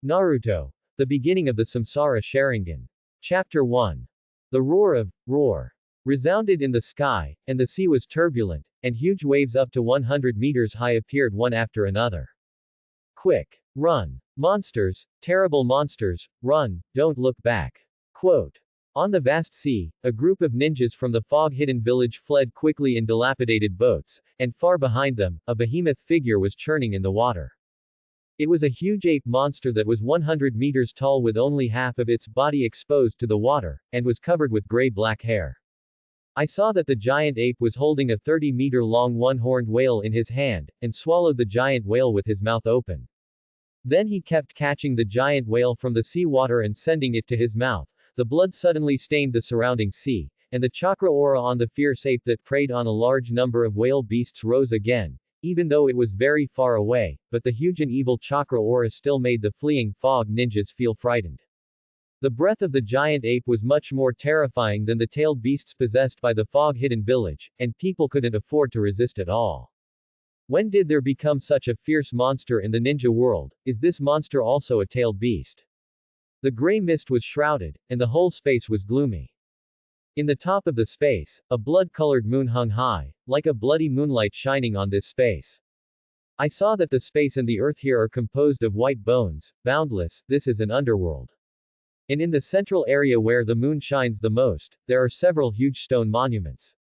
Naruto. The beginning of the Samsara Sharingan. Chapter 1. The roar of roar resounded in the sky, and the sea was turbulent, and huge waves up to 100 meters high appeared one after another. Quick! Run! Monsters, terrible monsters, run, don't look back. Quote. On the vast sea, a group of ninjas from the fog-hidden village fled quickly in dilapidated boats, and far behind them, a behemoth figure was churning in the water. It was a huge ape monster that was 100 meters tall with only half of its body exposed to the water, and was covered with gray-black hair. I saw that the giant ape was holding a 30-meter-long one-horned whale in his hand, and swallowed the giant whale with his mouth open. Then he kept catching the giant whale from the seawater and sending it to his mouth. The blood suddenly stained the surrounding sea, and the chakra aura on the fierce ape that preyed on a large number of whale beasts rose again, even though it was very far away, but the huge and evil chakra aura still made the fleeing fog ninjas feel frightened. The breath of the giant ape was much more terrifying than the tailed beasts possessed by the fog-hidden village, and people couldn't afford to resist at all. When did there become such a fierce monster in the ninja world? Is this monster also a tailed beast? The gray mist was shrouded, and the whole space was gloomy. In the top of the space, a blood-colored moon hung high, like a bloody moonlight shining on this space. I saw that the space and the earth here are composed of white bones, boundless, this is an underworld. And in the central area where the moon shines the most, there are several huge stone monuments.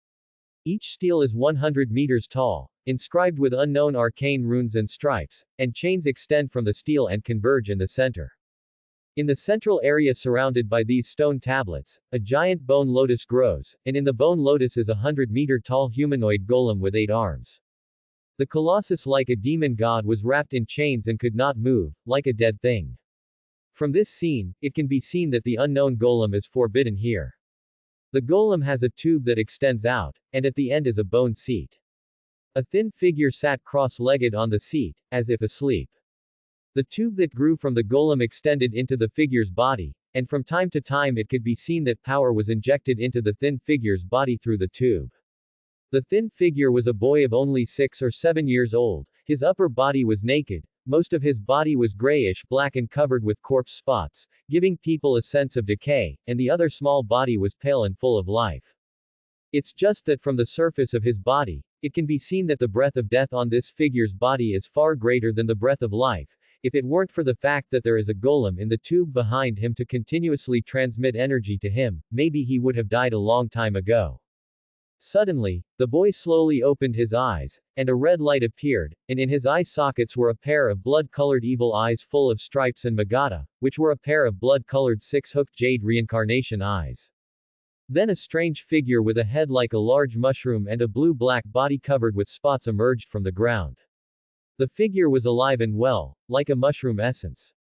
Each stele is 100 meters tall, inscribed with unknown arcane runes and stripes, and chains extend from the stele and converge in the center. In the central area surrounded by these stone tablets, a giant bone lotus grows, and in the bone lotus is a 100-meter-tall humanoid golem with 8 arms. The colossus, like a demon god, was wrapped in chains and could not move, like a dead thing. From this scene, it can be seen that the unknown golem is forbidden here. The golem has a tube that extends out, and at the end is a bone seat. A thin figure sat cross-legged on the seat, as if asleep. The tube that grew from the golem extended into the figure's body, and from time to time it could be seen that power was injected into the thin figure's body through the tube. The thin figure was a boy of only 6 or 7 years old, his upper body was naked, most of his body was grayish-black and covered with corpse spots, giving people a sense of decay, and the other small body was pale and full of life. It's just that from the surface of his body, it can be seen that the breath of death on this figure's body is far greater than the breath of life. If it weren't for the fact that there is a golem in the tube behind him to continuously transmit energy to him, maybe he would have died a long time ago. Suddenly, the boy slowly opened his eyes, and a red light appeared, and in his eye sockets were a pair of blood-colored evil eyes full of stripes and magata, which were a pair of blood-colored 6-hooked jade reincarnation eyes. Then a strange figure with a head like a large mushroom and a blue-black body covered with spots emerged from the ground. The figure was alive and well, like a mushroom essence.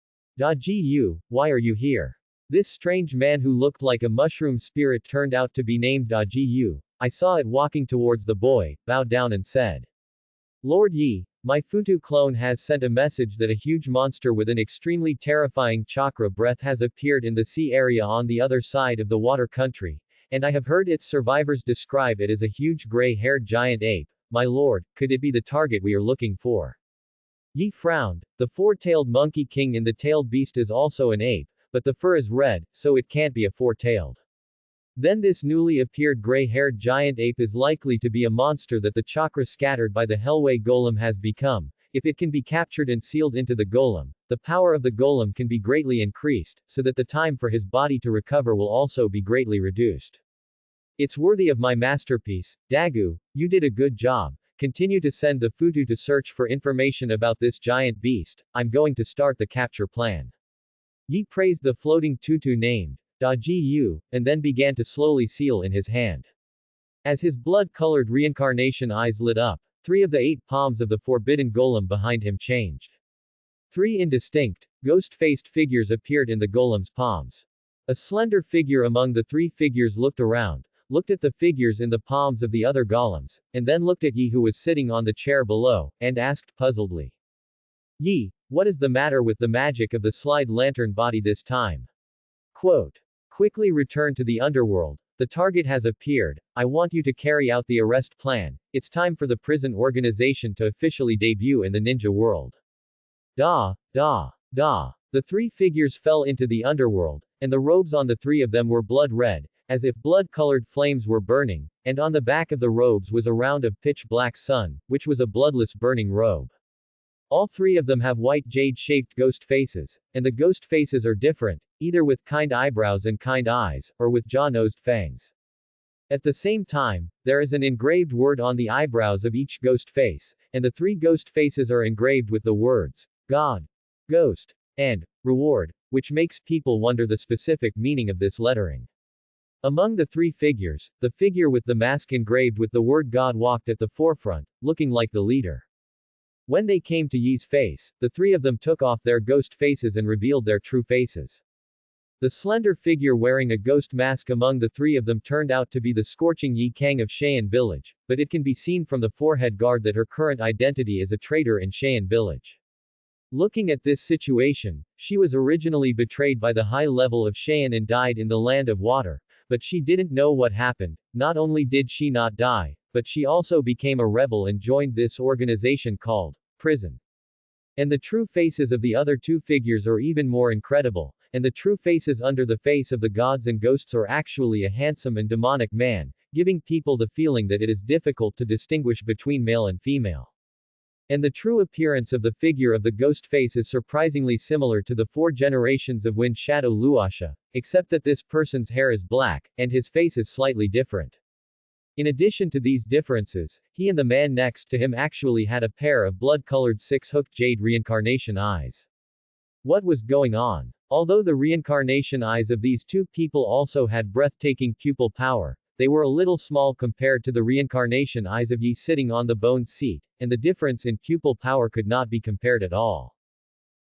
Daji Yu, why are you here? This strange man who looked like a mushroom spirit turned out to be named Daji Yu. I saw it walking towards the boy, bowed down and said, Lord Yi, my Futu clone has sent a message that a huge monster with an extremely terrifying chakra breath has appeared in the sea area on the other side of the water country, and I have heard its survivors describe it as a huge gray-haired giant ape. My lord, could it be the target we are looking for? Yi frowned. The 4-tailed monkey king in the tailed beast is also an ape, but the fur is red, so it can't be a 4-tailed. Then this newly appeared gray-haired giant ape is likely to be a monster that the chakra scattered by the Hellway golem has become. If it can be captured and sealed into the golem, the power of the golem can be greatly increased, so that the time for his body to recover will also be greatly reduced. It's worthy of my masterpiece, Dagu, you did a good job. Continue to send the Futu to search for information about this giant beast. I'm going to start the capture plan. Yi praised the floating tutu named Daji Yu, and then began to slowly seal in his hand. As his blood-colored reincarnation eyes lit up, 3 of the 8 palms of the forbidden golem behind him changed. 3 indistinct, ghost-faced figures appeared in the golem's palms. A slender figure among the 3 figures looked around, looked at the figures in the palms of the other golems, and then looked at Yi, who was sitting on the chair below, and asked puzzledly, Yi, what is the matter with the magic of the slide lantern body this time? Quote. Quickly return to the underworld. The target has appeared. I want you to carry out the arrest plan. It's time for the prison organization to officially debut in the ninja world. Da. The three figures fell into the underworld, and the robes on the three of them were blood red, as if blood-colored flames were burning, and on the back of the robes was a round of pitch-black sun, which was a bloodless burning robe. All three of them have white jade-shaped ghost faces, and the ghost faces are different, either with kind eyebrows and kind eyes, or with jaw-nosed fangs. At the same time, there is an engraved word on the eyebrows of each ghost face, and the three ghost faces are engraved with the words, God, Ghost, and Reward, which makes people wonder the specific meaning of this lettering. Among the three figures, the figure with the mask engraved with the word God walked at the forefront, looking like the leader. When they came to Yi's face, the three of them took off their ghost faces and revealed their true faces. The slender figure wearing a ghost mask among the three of them turned out to be the scorching Yi Kang of Cheyenne Village, but it can be seen from the forehead guard that her current identity is a traitor in Cheyenne Village. Looking at this situation, she was originally betrayed by the high level of Cheyenne and died in the land of water, but she didn't know what happened. Not only did she not die, but she also became a rebel and joined this organization called Prison. And the true faces of the other two figures are even more incredible, and the true faces under the face of the gods and ghosts are actually a handsome and demonic man, giving people the feeling that it is difficult to distinguish between male and female. And the true appearance of the figure of the ghost face is surprisingly similar to the four generations of Wind Shadow Luasha, except that this person's hair is black, and his face is slightly different. In addition to these differences, he and the man next to him actually had a pair of blood-colored six-hooked jade reincarnation eyes. What was going on? Although the reincarnation eyes of these two people also had breathtaking pupil power, they were a little small compared to the reincarnation eyes of Yi sitting on the bone seat, and the difference in pupil power could not be compared at all.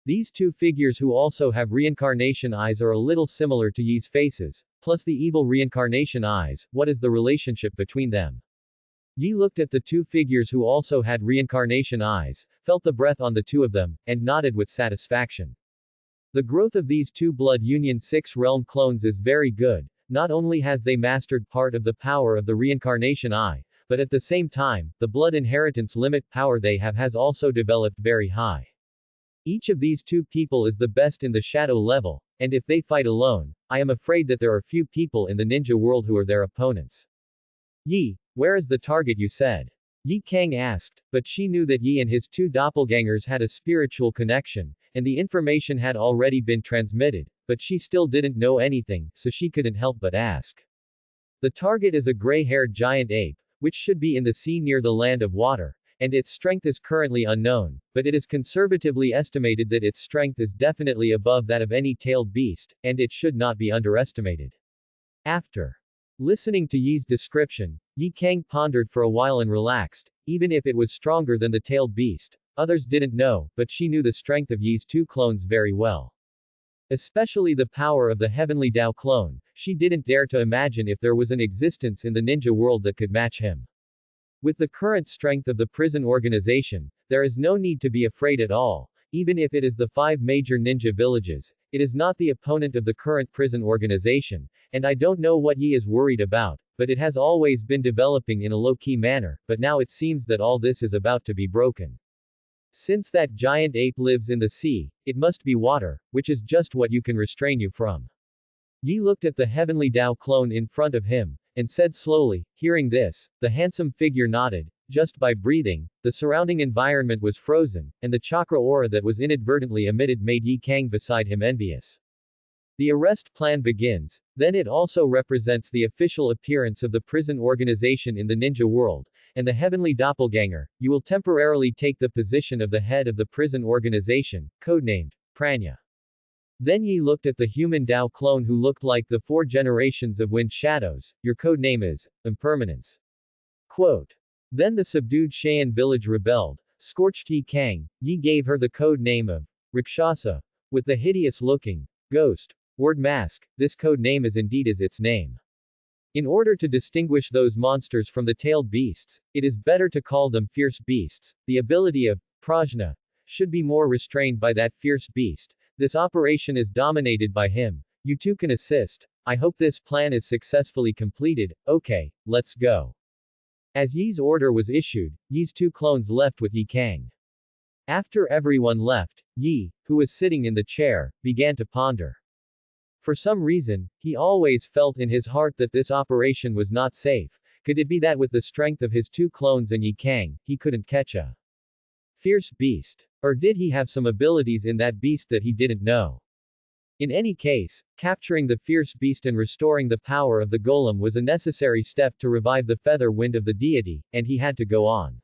These two figures who also have reincarnation eyes are a little similar to Yi's faces, plus the evil reincarnation eyes. What is the relationship between them? Yi looked at the two figures who also had reincarnation eyes, felt the breath on the two of them, and nodded with satisfaction. The growth of these two Blood Union 6 realm clones is very good. Not only has they mastered part of the power of the reincarnation eye, but at the same time, the blood inheritance limit power they have has also developed very high. Each of these two people is the best in the shadow level, and if they fight alone, I am afraid that there are few people in the ninja world who are their opponents. Yi, where is the target you said? Yi Kang asked, but she knew that Yi and his two doppelgangers had a spiritual connection, and the information had already been transmitted, but she still didn't know anything, so she couldn't help but ask. The target is a gray-haired giant ape, which should be in the sea near the land of water, and its strength is currently unknown, but it is conservatively estimated that its strength is definitely above that of any tailed beast, and it should not be underestimated. After listening to Yi's description, Yi Kang pondered for a while and relaxed. Even if it was stronger than the tailed beast, others didn't know, but she knew the strength of Yi's two clones very well. Especially the power of the Heavenly Dao clone, she didn't dare to imagine if there was an existence in the ninja world that could match him. With the current strength of the prison organization, there is no need to be afraid at all. Even if it is the 5 major ninja villages, it is not the opponent of the current prison organization, and I don't know what Yi is worried about, but it has always been developing in a low-key manner, but now it seems that all this is about to be broken. Since that giant ape lives in the sea, it must be water, which is just what you can restrain you from. Yi looked at the Heavenly Dao clone in front of him, and said slowly. Hearing this, the handsome figure nodded. Just by breathing, the surrounding environment was frozen, and the chakra aura that was inadvertently emitted made Yi Kang beside him envious. The arrest plan begins, then it also represents the official appearance of the prison organization in the ninja world, and the heavenly doppelganger. You will temporarily take the position of the head of the prison organization, codenamed Pranya. Then Yi looked at the human Dao clone who looked like the 4 generations of Wind Shadows. Your code name is Impermanence. Quote. Then the subdued Cheyenne village rebelled, scorched Yi Kang. Yi gave her the code name of Rakshasa. With the hideous-looking ghost word mask, this code name is indeed as its name. In order to distinguish those monsters from the tailed beasts, it is better to call them fierce beasts. The ability of Prajna should be more restrained by that fierce beast. This operation is dominated by him. You two can assist. I hope this plan is successfully completed. Okay, let's go. As Yi's order was issued, Yi's 2 clones left with Yi Kang. After everyone left, Yi, who was sitting in the chair, began to ponder. For some reason, he always felt in his heart that this operation was not safe. Could it be that with the strength of his two clones and Yi Kang, he couldn't catch a fierce beast? Or did he have some abilities in that beast that he didn't know? In any case, capturing the fierce beast and restoring the power of the golem was a necessary step to revive the feather wind of the deity, and he had to go on.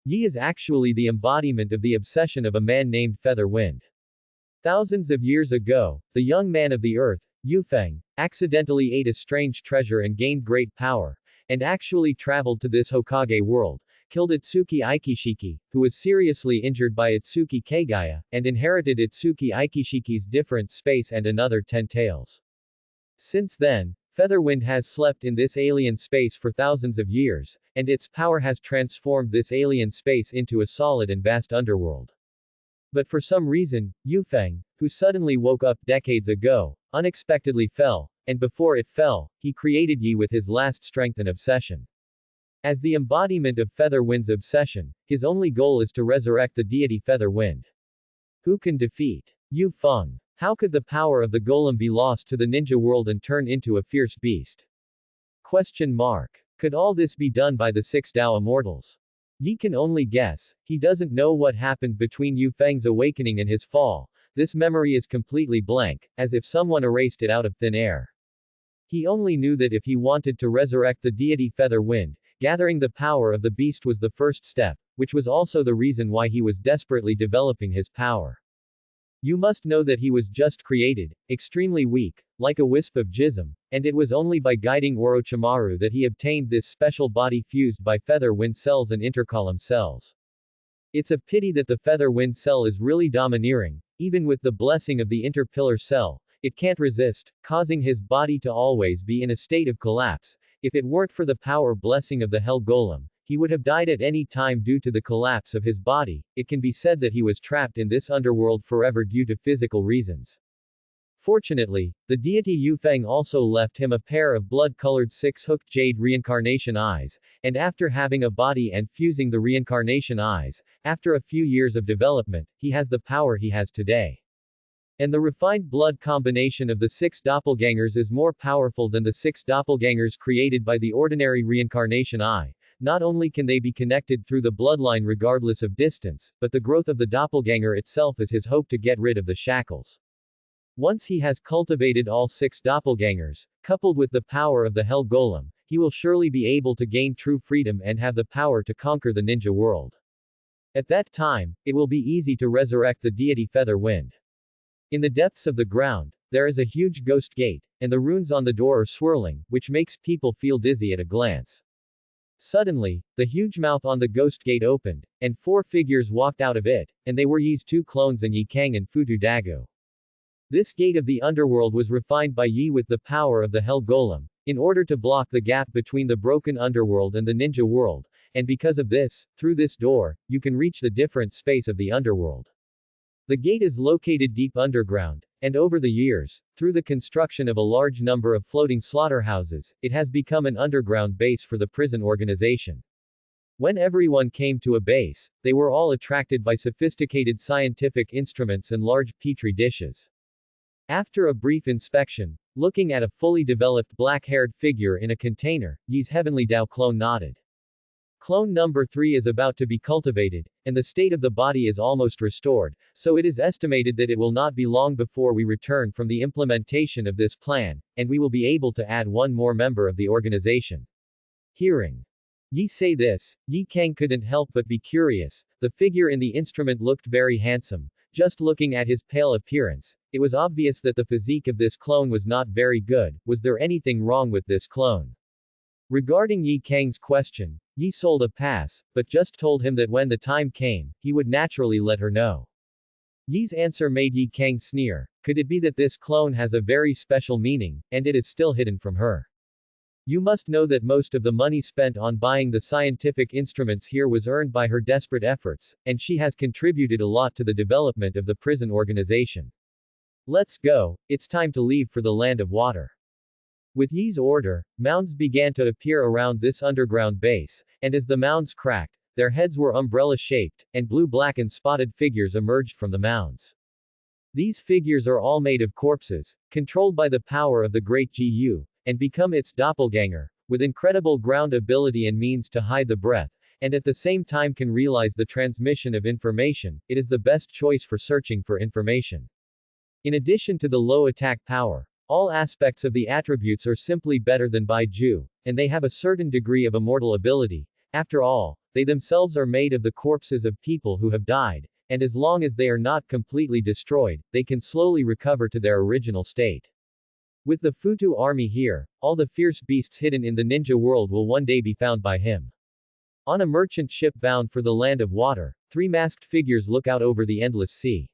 Yi is actually the embodiment of the obsession of a man named Feather Wind. Thousands of years ago, the young man of the earth, Yufeng, accidentally ate a strange treasure and gained great power, and actually traveled to this Hokage world, killed Itsuki Aikishiki, who was seriously injured by Itsuki Kagaya, and inherited Itsuki Aikishiki's different space and another 10 tails. Since then, Featherwind has slept in this alien space for thousands of years, and its power has transformed this alien space into a solid and vast underworld. But for some reason, Yufeng, who suddenly woke up decades ago, unexpectedly fell, and before it fell, he created Yi with his last strength and obsession. As the embodiment of Featherwind's obsession, his only goal is to resurrect the deity Featherwind. Who can defeat Yu Feng? How could the power of the golem be lost to the ninja world and turn into a fierce beast? Question mark. Could all this be done by the 6 Dao immortals? Yi can only guess. He doesn't know what happened between Yu Feng's awakening and his fall. This memory is completely blank, as if someone erased it out of thin air. He only knew that if he wanted to resurrect the deity Featherwind, gathering the power of the beast was the first step, which was also the reason why he was desperately developing his power. You must know that he was just created, extremely weak, like a wisp of jism, and it was only by guiding Orochimaru that he obtained this special body fused by feather wind cells and intercolumn cells. It's a pity that the feather wind cell is really domineering, even with the blessing of the interpillar cell, it can't resist, causing his body to always be in a state of collapse. If it weren't for the power blessing of the Hell Golem, he would have died at any time due to the collapse of his body. It can be said that he was trapped in this underworld forever due to physical reasons. Fortunately, the deity Yufeng also left him a pair of blood-colored 6-hooked jade reincarnation eyes, and after having a body and fusing the reincarnation eyes, after a few years of development, he has the power he has today. And the refined blood combination of the 6 doppelgangers is more powerful than the 6 doppelgangers created by the ordinary reincarnation eye. Not only can they be connected through the bloodline regardless of distance, but the growth of the doppelganger itself is his hope to get rid of the shackles. Once he has cultivated all 6 doppelgangers, coupled with the power of the Hell Golem, he will surely be able to gain true freedom and have the power to conquer the ninja world. At that time, it will be easy to resurrect the deity Feather Wind. In the depths of the ground, there is a huge ghost gate, and the runes on the door are swirling, which makes people feel dizzy at a glance. Suddenly, the huge mouth on the ghost gate opened, and 4 figures walked out of it, and they were Yi's 2 clones and Yi Kang and Futu Dagu. This gate of the underworld was refined by Yi with the power of the Hell Golem, in order to block the gap between the broken underworld and the ninja world, and because of this, through this door, you can reach the different space of the underworld. The gate is located deep underground, and over the years, through the construction of a large number of floating slaughterhouses, it has become an underground base for the prison organization. When everyone came to a base, they were all attracted by sophisticated scientific instruments and large petri dishes. After a brief inspection, looking at a fully developed black-haired figure in a container, Yi's Heavenly Dao clone nodded. Clone number 3 is about to be cultivated, and the state of the body is almost restored, so it is estimated that it will not be long before we return from the implementation of this plan, and we will be able to add one more member of the organization. Hearing Yi say this, Yi Kang couldn't help but be curious. The figure in the instrument looked very handsome. Just looking at his pale appearance, it was obvious that the physique of this clone was not very good. Was there anything wrong with this clone? Regarding Yi Kang's question, Yi sold a pass, but just told him that when the time came, he would naturally let her know. Yi's answer made Yi Kang sneer. Could it be that this clone has a very special meaning, and it is still hidden from her? You must know that most of the money spent on buying the scientific instruments here was earned by her desperate efforts, and she has contributed a lot to the development of the prison organization. Let's go, it's time to leave for the land of water. With Yi's order, mounds began to appear around this underground base, and as the mounds cracked, their heads were umbrella-shaped, and blue-black and spotted figures emerged from the mounds. These figures are all made of corpses, controlled by the power of the great Gu, and become its doppelganger, with incredible ground ability and means to hide the breath, and at the same time can realize the transmission of information. It is the best choice for searching for information. In addition to the low attack power, all aspects of the attributes are simply better than Baiju, and they have a certain degree of immortal ability. After all, they themselves are made of the corpses of people who have died, and as long as they are not completely destroyed, they can slowly recover to their original state. With the Futu army here, all the fierce beasts hidden in the ninja world will one day be found by him. On a merchant ship bound for the land of water, 3 masked figures look out over the endless sea.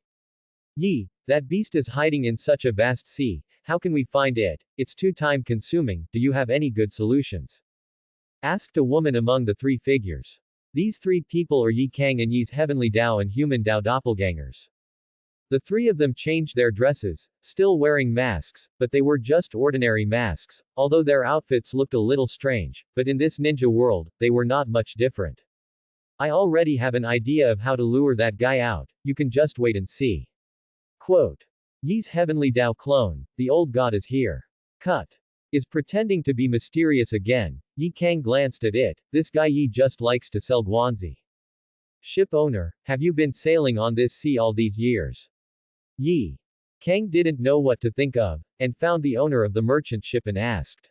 Yi, that beast is hiding in such a vast sea, how can we find it? It's too time-consuming, do you have any good solutions? Asked a woman among the 3 figures. These 3 people are Yi Kang and Yi's heavenly Dao and human Dao doppelgangers. The 3 of them changed their dresses, still wearing masks, but they were just ordinary masks, although their outfits looked a little strange, but in this ninja world, they were not much different. I already have an idea of how to lure that guy out, you can just wait and see. Quote. Yi's heavenly Dao clone, the old god is here. Cut. Is pretending to be mysterious again. Yi Kang glanced at it, this guy Yi just likes to sell guanzi. Ship owner, have you been sailing on this sea all these years? Yi Kang didn't know what to think of, and found the owner of the merchant ship and asked.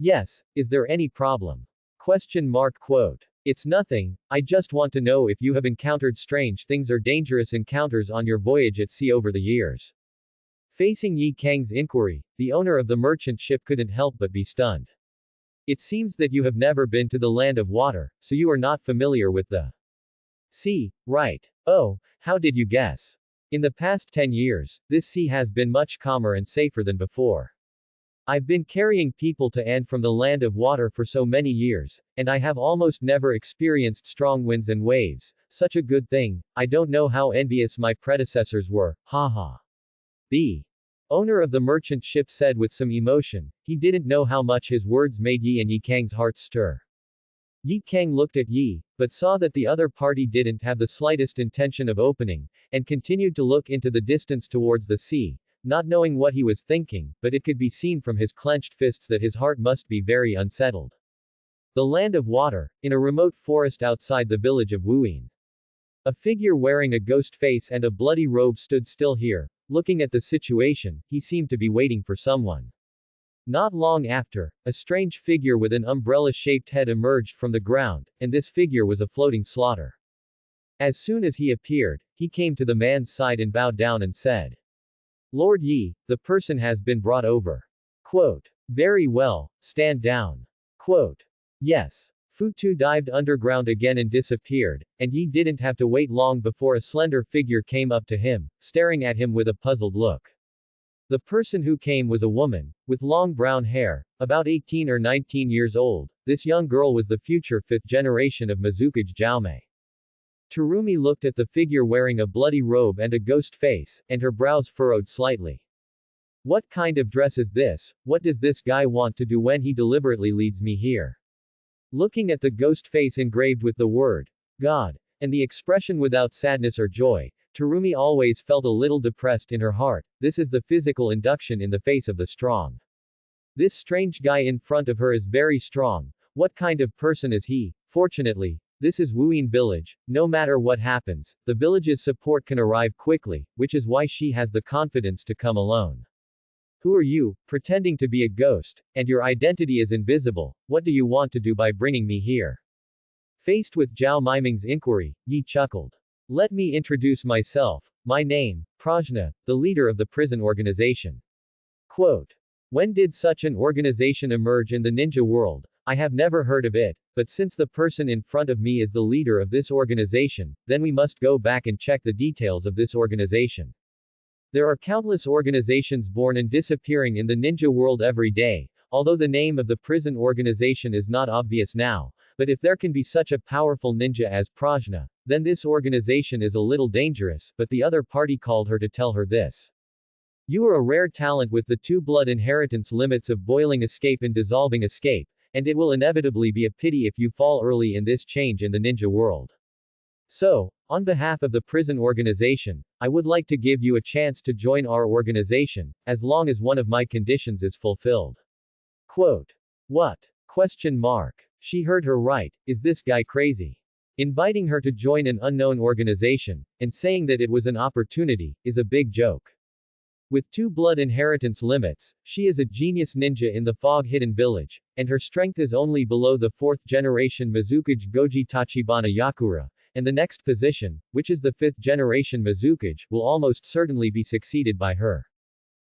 Yes, is there any problem? Question mark quote. It's nothing, I just want to know if you have encountered strange things or dangerous encounters on your voyage at sea over the years. Facing Yi Kang's inquiry, the owner of the merchant ship couldn't help but be stunned. It seems that you have never been to the land of water, so you are not familiar with the sea, right? Oh, how did you guess? In the past 10 years, this sea has been much calmer and safer than before. I've been carrying people to and from the land of water for so many years, and I have almost never experienced strong winds and waves. Such a good thing, I don't know how envious my predecessors were, haha. The owner of the merchant ship said with some emotion. He didn't know how much his words made Yi and Yi Kang's hearts stir. Yi Kang looked at Yi, but saw that the other party didn't have the slightest intention of opening, and continued to look into the distance towards the sea, not knowing what he was thinking, but it could be seen from his clenched fists that his heart must be very unsettled. The land of water, in a remote forest outside the village of Wuyin. A figure wearing a ghost face and a bloody robe stood still here. Looking at the situation, he seemed to be waiting for someone. Not long after, a strange figure with an umbrella-shaped head emerged from the ground, and this figure was a floating slaughter. As soon as he appeared, he came to the man's side and bowed down and said, Lord Yi, the person has been brought over. Quote. Very well, stand down. Quote. Yes. Futu dived underground again and disappeared, and Yi didn't have to wait long before a slender figure came up to him, staring at him with a puzzled look. The person who came was a woman, with long brown hair, about 18 or 19 years old. This young girl was the future 5th generation of Mizukage Jaume. Terumi looked at the figure wearing a bloody robe and a ghost face, and her brows furrowed slightly. What kind of dress is this? What does this guy want to do when he deliberately leads me here? Looking at the ghost face engraved with the word, God, and the expression without sadness or joy, Terumi always felt a little depressed in her heart. This is the physical induction in the face of the strong. This strange guy in front of her is very strong. What kind of person is he? Fortunately, this is Wuyin village. No matter what happens, the village's support can arrive quickly, which is why she has the confidence to come alone. Who are you, pretending to be a ghost, and your identity is invisible? What do you want to do by bringing me here? Faced with Zhao Miming's inquiry, Yi chuckled. Let me introduce myself. My name, Prajna, the leader of the prison organization. Quote. When did such an organization emerge in the ninja world? I have never heard of it, but since the person in front of me is the leader of this organization, then we must go back and check the details of this organization. There are countless organizations born and disappearing in the ninja world every day, although the name of the prison organization is not obvious now, but if there can be such a powerful ninja as Prajna, then this organization is a little dangerous, but the other party called her to tell her this. You are a rare talent with the 2 blood inheritance limits of boiling escape and dissolving escape, and it will inevitably be a pity if you fall early in this change in the ninja world. So, on behalf of the prison organization, I would like to give you a chance to join our organization, as long as one of my conditions is fulfilled. Quote. What? Question mark. She heard her right. Is this guy crazy? Inviting her to join an unknown organization, and saying that it was an opportunity, is a big joke. With 2 blood inheritance limits, she is a genius ninja in the fog-hidden village, and her strength is only below the 4th generation Mizukage Goji Tachibana Yakura, and the next position, which is the 5th generation Mizukage, will almost certainly be succeeded by her.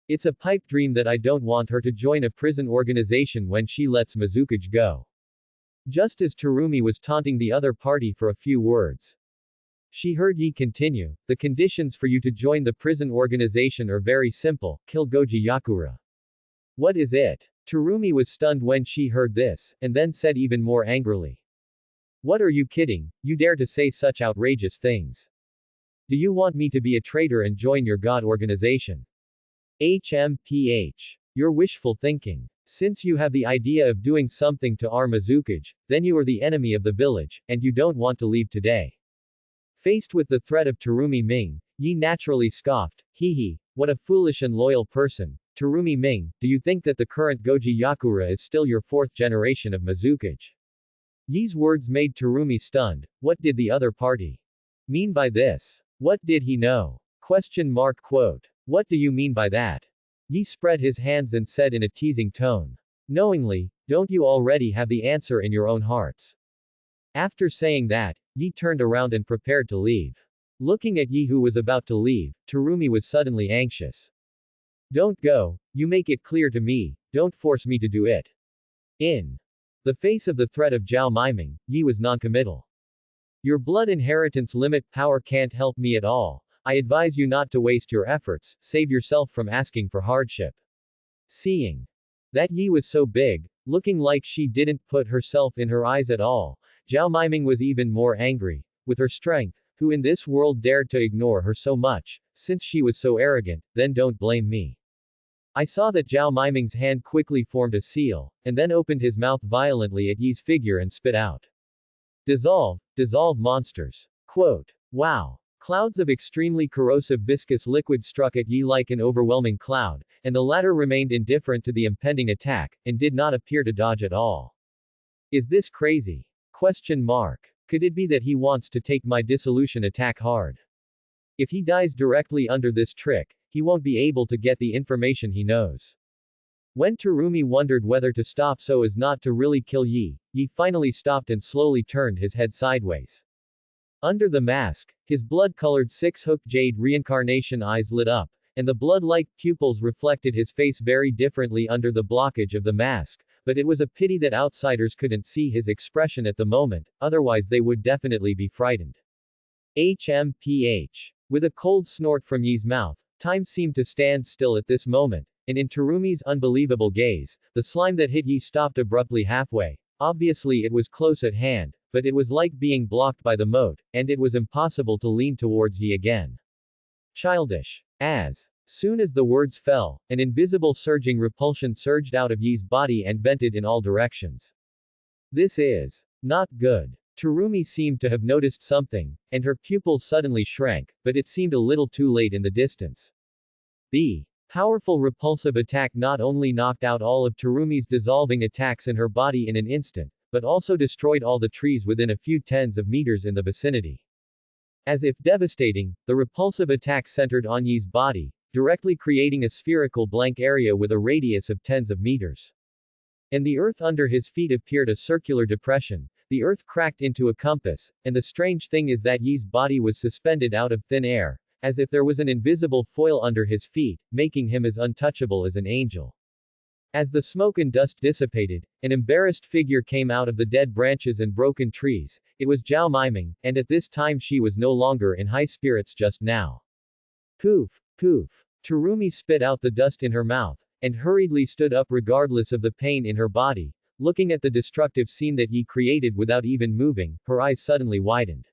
It's a pipe dream that I don't want her to join a prison organization when she lets Mizukage go. Just as Terumi was taunting the other party for a few words, she heard Yi continue, the conditions for you to join the prison organization are very simple, kill Goji Yakura. What is it? Terumi was stunned when she heard this, and then said even more angrily. What are you kidding? You dare to say such outrageous things. Do you want me to be a traitor and join your god organization? HMPH. You're wishful thinking. Since you have the idea of doing something to our Mizukage, then you are the enemy of the village, and you don't want to leave today. Faced with the threat of Terumi Ming, Yi naturally scoffed, hee, what a foolish and loyal person. Terumi Ming, do you think that the current Goji Yakura is still your 4th generation of Mizukage? Yi's words made Terumi stunned. What did the other party mean by this? What did he know? Question mark quote. What do you mean by that? Yi spread his hands and said in a teasing tone. Knowingly, don't you already have the answer in your own hearts? After saying that, Yi turned around and prepared to leave. Looking at Yi who was about to leave, Terumi was suddenly anxious. Don't go, you make it clear to me, don't force me to do it. In the face of the threat of Zhao Miming, Yi was noncommittal. Your blood inheritance limit power can't help me at all. I advise you not to waste your efforts, save yourself from asking for hardship. Seeing that Yi was so big, looking like she didn't put herself in her eyes at all, Zhao Miming was even more angry. With her strength, who in this world dared to ignore her so much, since she was so arrogant, then don't blame me. I saw that Zhao Miming's hand quickly formed a seal, and then opened his mouth violently at Yi's figure and spit out. Dissolve, dissolve monsters. Quote. Wow. Clouds of extremely corrosive viscous liquid struck at Yi like an overwhelming cloud, and the latter remained indifferent to the impending attack, and did not appear to dodge at all. Is this crazy? Question mark. Could it be that he wants to take my dissolution attack hard? If he dies directly under this trick, he won't be able to get the information he knows. When Terumi wondered whether to stop so as not to really kill Yi, Yi finally stopped and slowly turned his head sideways. Under the mask, his blood-colored 6-hooked jade reincarnation eyes lit up, and the blood-like pupils reflected his face very differently under the blockage of the mask, but it was a pity that outsiders couldn't see his expression at the moment, otherwise they would definitely be frightened. HMPH. With a cold snort from Yi's mouth, time seemed to stand still at this moment, and in Terumi's unbelievable gaze, the slime that hit Yi stopped abruptly halfway. Obviously it was close at hand, but it was like being blocked by the moat, and it was impossible to lean towards Yi again. Childish. As soon as the words fell, an invisible surging repulsion surged out of Yi's body and vented in all directions. This is not good. Terumi seemed to have noticed something, and her pupils suddenly shrank, but it seemed a little too late in the distance. The powerful repulsive attack not only knocked out all of Terumi's dissolving attacks in her body in an instant, but also destroyed all the trees within a few tens of meters in the vicinity. As if devastating, the repulsive attack centered on Yi's body, directly creating a spherical blank area with a radius of tens of meters. And the earth under his feet appeared a circular depression, the earth cracked into a compass, and the strange thing is that Yi's body was suspended out of thin air, as if there was an invisible foil under his feet, making him as untouchable as an angel. As the smoke and dust dissipated, an embarrassed figure came out of the dead branches and broken trees. It was Zhao Miming, and at this time she was no longer in high spirits just now. Poof, poof. Terumi spit out the dust in her mouth, and hurriedly stood up regardless of the pain in her body. Looking at the destructive scene that Yi created without even moving, her eyes suddenly widened.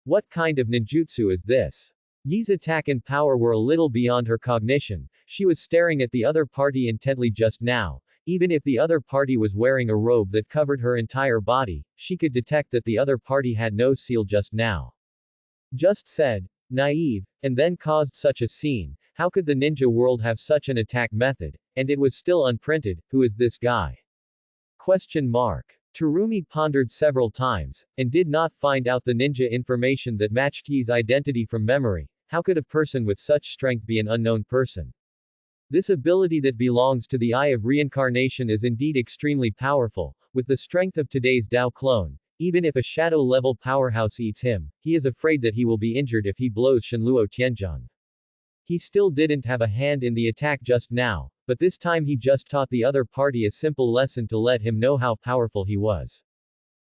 What kind of ninjutsu is this? Yi's attack and power were a little beyond her cognition. She was staring at the other party intently just now, Even if the other party was wearing a robe that covered her entire body, she could detect that the other party had no seal just now. Just said, naive, and then caused such a scene. How could the ninja world have such an attack method? And it was still unprinted. Who is this guy? Question mark. Terumi pondered several times, and did not find out the ninja information that matched Yi's identity from memory. How could a person with such strength be an unknown person? This ability that belongs to the Eye of Reincarnation is indeed extremely powerful. With the strength of today's Dao clone, even if a shadow-level powerhouse eats him, he is afraid that he will be injured if he blows Shenluo Tianzhong. He still didn't have a hand in the attack just now, but this time he just taught the other party a simple lesson to let him know how powerful he was.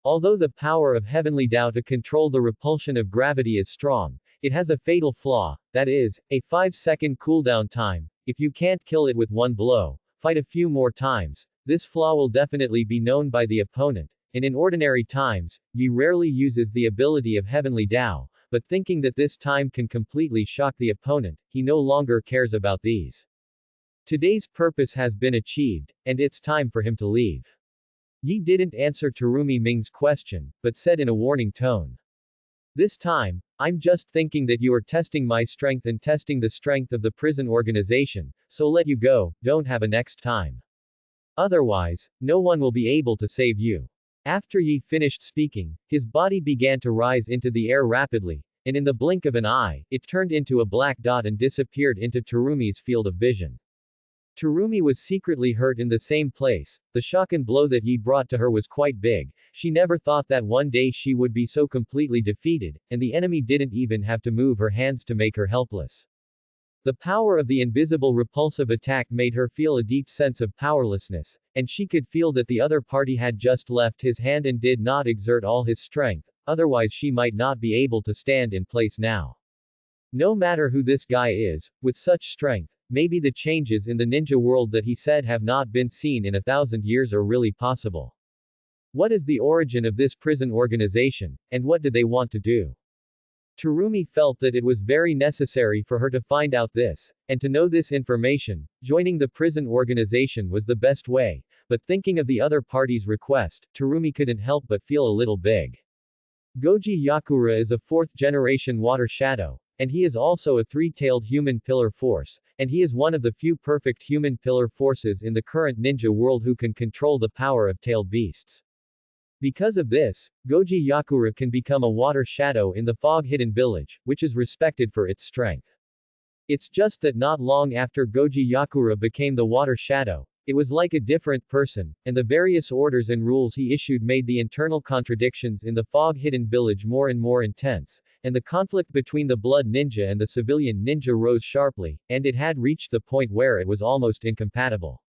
Although the power of heavenly Dao to control the repulsion of gravity is strong, it has a fatal flaw, that is, a 5-second cooldown time. If you can't kill it with one blow, fight a few more times. This flaw will definitely be known by the opponent, and in ordinary times, Yi rarely uses the ability of heavenly Dao, but thinking that this time can completely shock the opponent, he no longer cares about these. Today's purpose has been achieved, and it's time for him to leave. Yi didn't answer Terumi Ming's question, but said in a warning tone. This time, I'm just thinking that you are testing my strength and testing the strength of the prison organization, so let you go, don't have a next time. Otherwise, no one will be able to save you. After Yi finished speaking, his body began to rise into the air rapidly, and in the blink of an eye, it turned into a black dot and disappeared into Terumi's field of vision. Terumi was secretly hurt in the same place. The shock and blow that Yi brought to her was quite big. She never thought that one day she would be so completely defeated, and the enemy didn't even have to move her hands to make her helpless. The power of the invisible repulsive attack made her feel a deep sense of powerlessness, and she could feel that the other party had just left his hand and did not exert all his strength, otherwise she might not be able to stand in place now. No matter who this guy is, with such strength, maybe the changes in the ninja world that he said have not been seen in 1,000 years are really possible. What is the origin of this prison organization, and what do they want to do? Terumi felt that it was very necessary for her to find out this, and to know this information. Joining the prison organization was the best way, but thinking of the other party's request, Terumi couldn't help but feel a little big. Goji Yakura is a 4th-generation water shadow, and he is also a 3-tailed human pillar force, and he is one of the few perfect human pillar forces in the current ninja world who can control the power of tailed beasts. Because of this, Goji Yakura can become a water shadow in the fog-hidden village, which is respected for its strength. It's just that not long after Goji Yakura became the water shadow, it was like a different person, and the various orders and rules he issued made the internal contradictions in the fog-hidden village more and more intense, and the conflict between the blood ninja and the civilian ninja rose sharply, and it had reached the point where it was almost incompatible.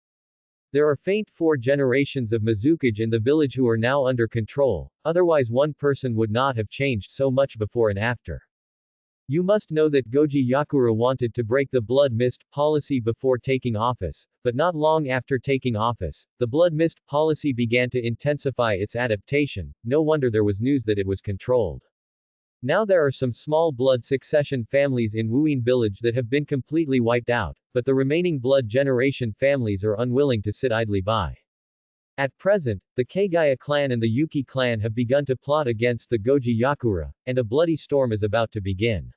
There are faint 4 generations of Mizukage in the village who are now under control, otherwise one person would not have changed so much before and after. You must know that Goji Yakura wanted to break the blood mist policy before taking office, but not long after taking office, the blood mist policy began to intensify its adaptation. No wonder there was news that it was controlled. Now there are some small blood succession families in Wuyin village that have been completely wiped out, but the remaining blood generation families are unwilling to sit idly by. At present, the Kagaya clan and the Yuki clan have begun to plot against the Goji Yakura, and a bloody storm is about to begin.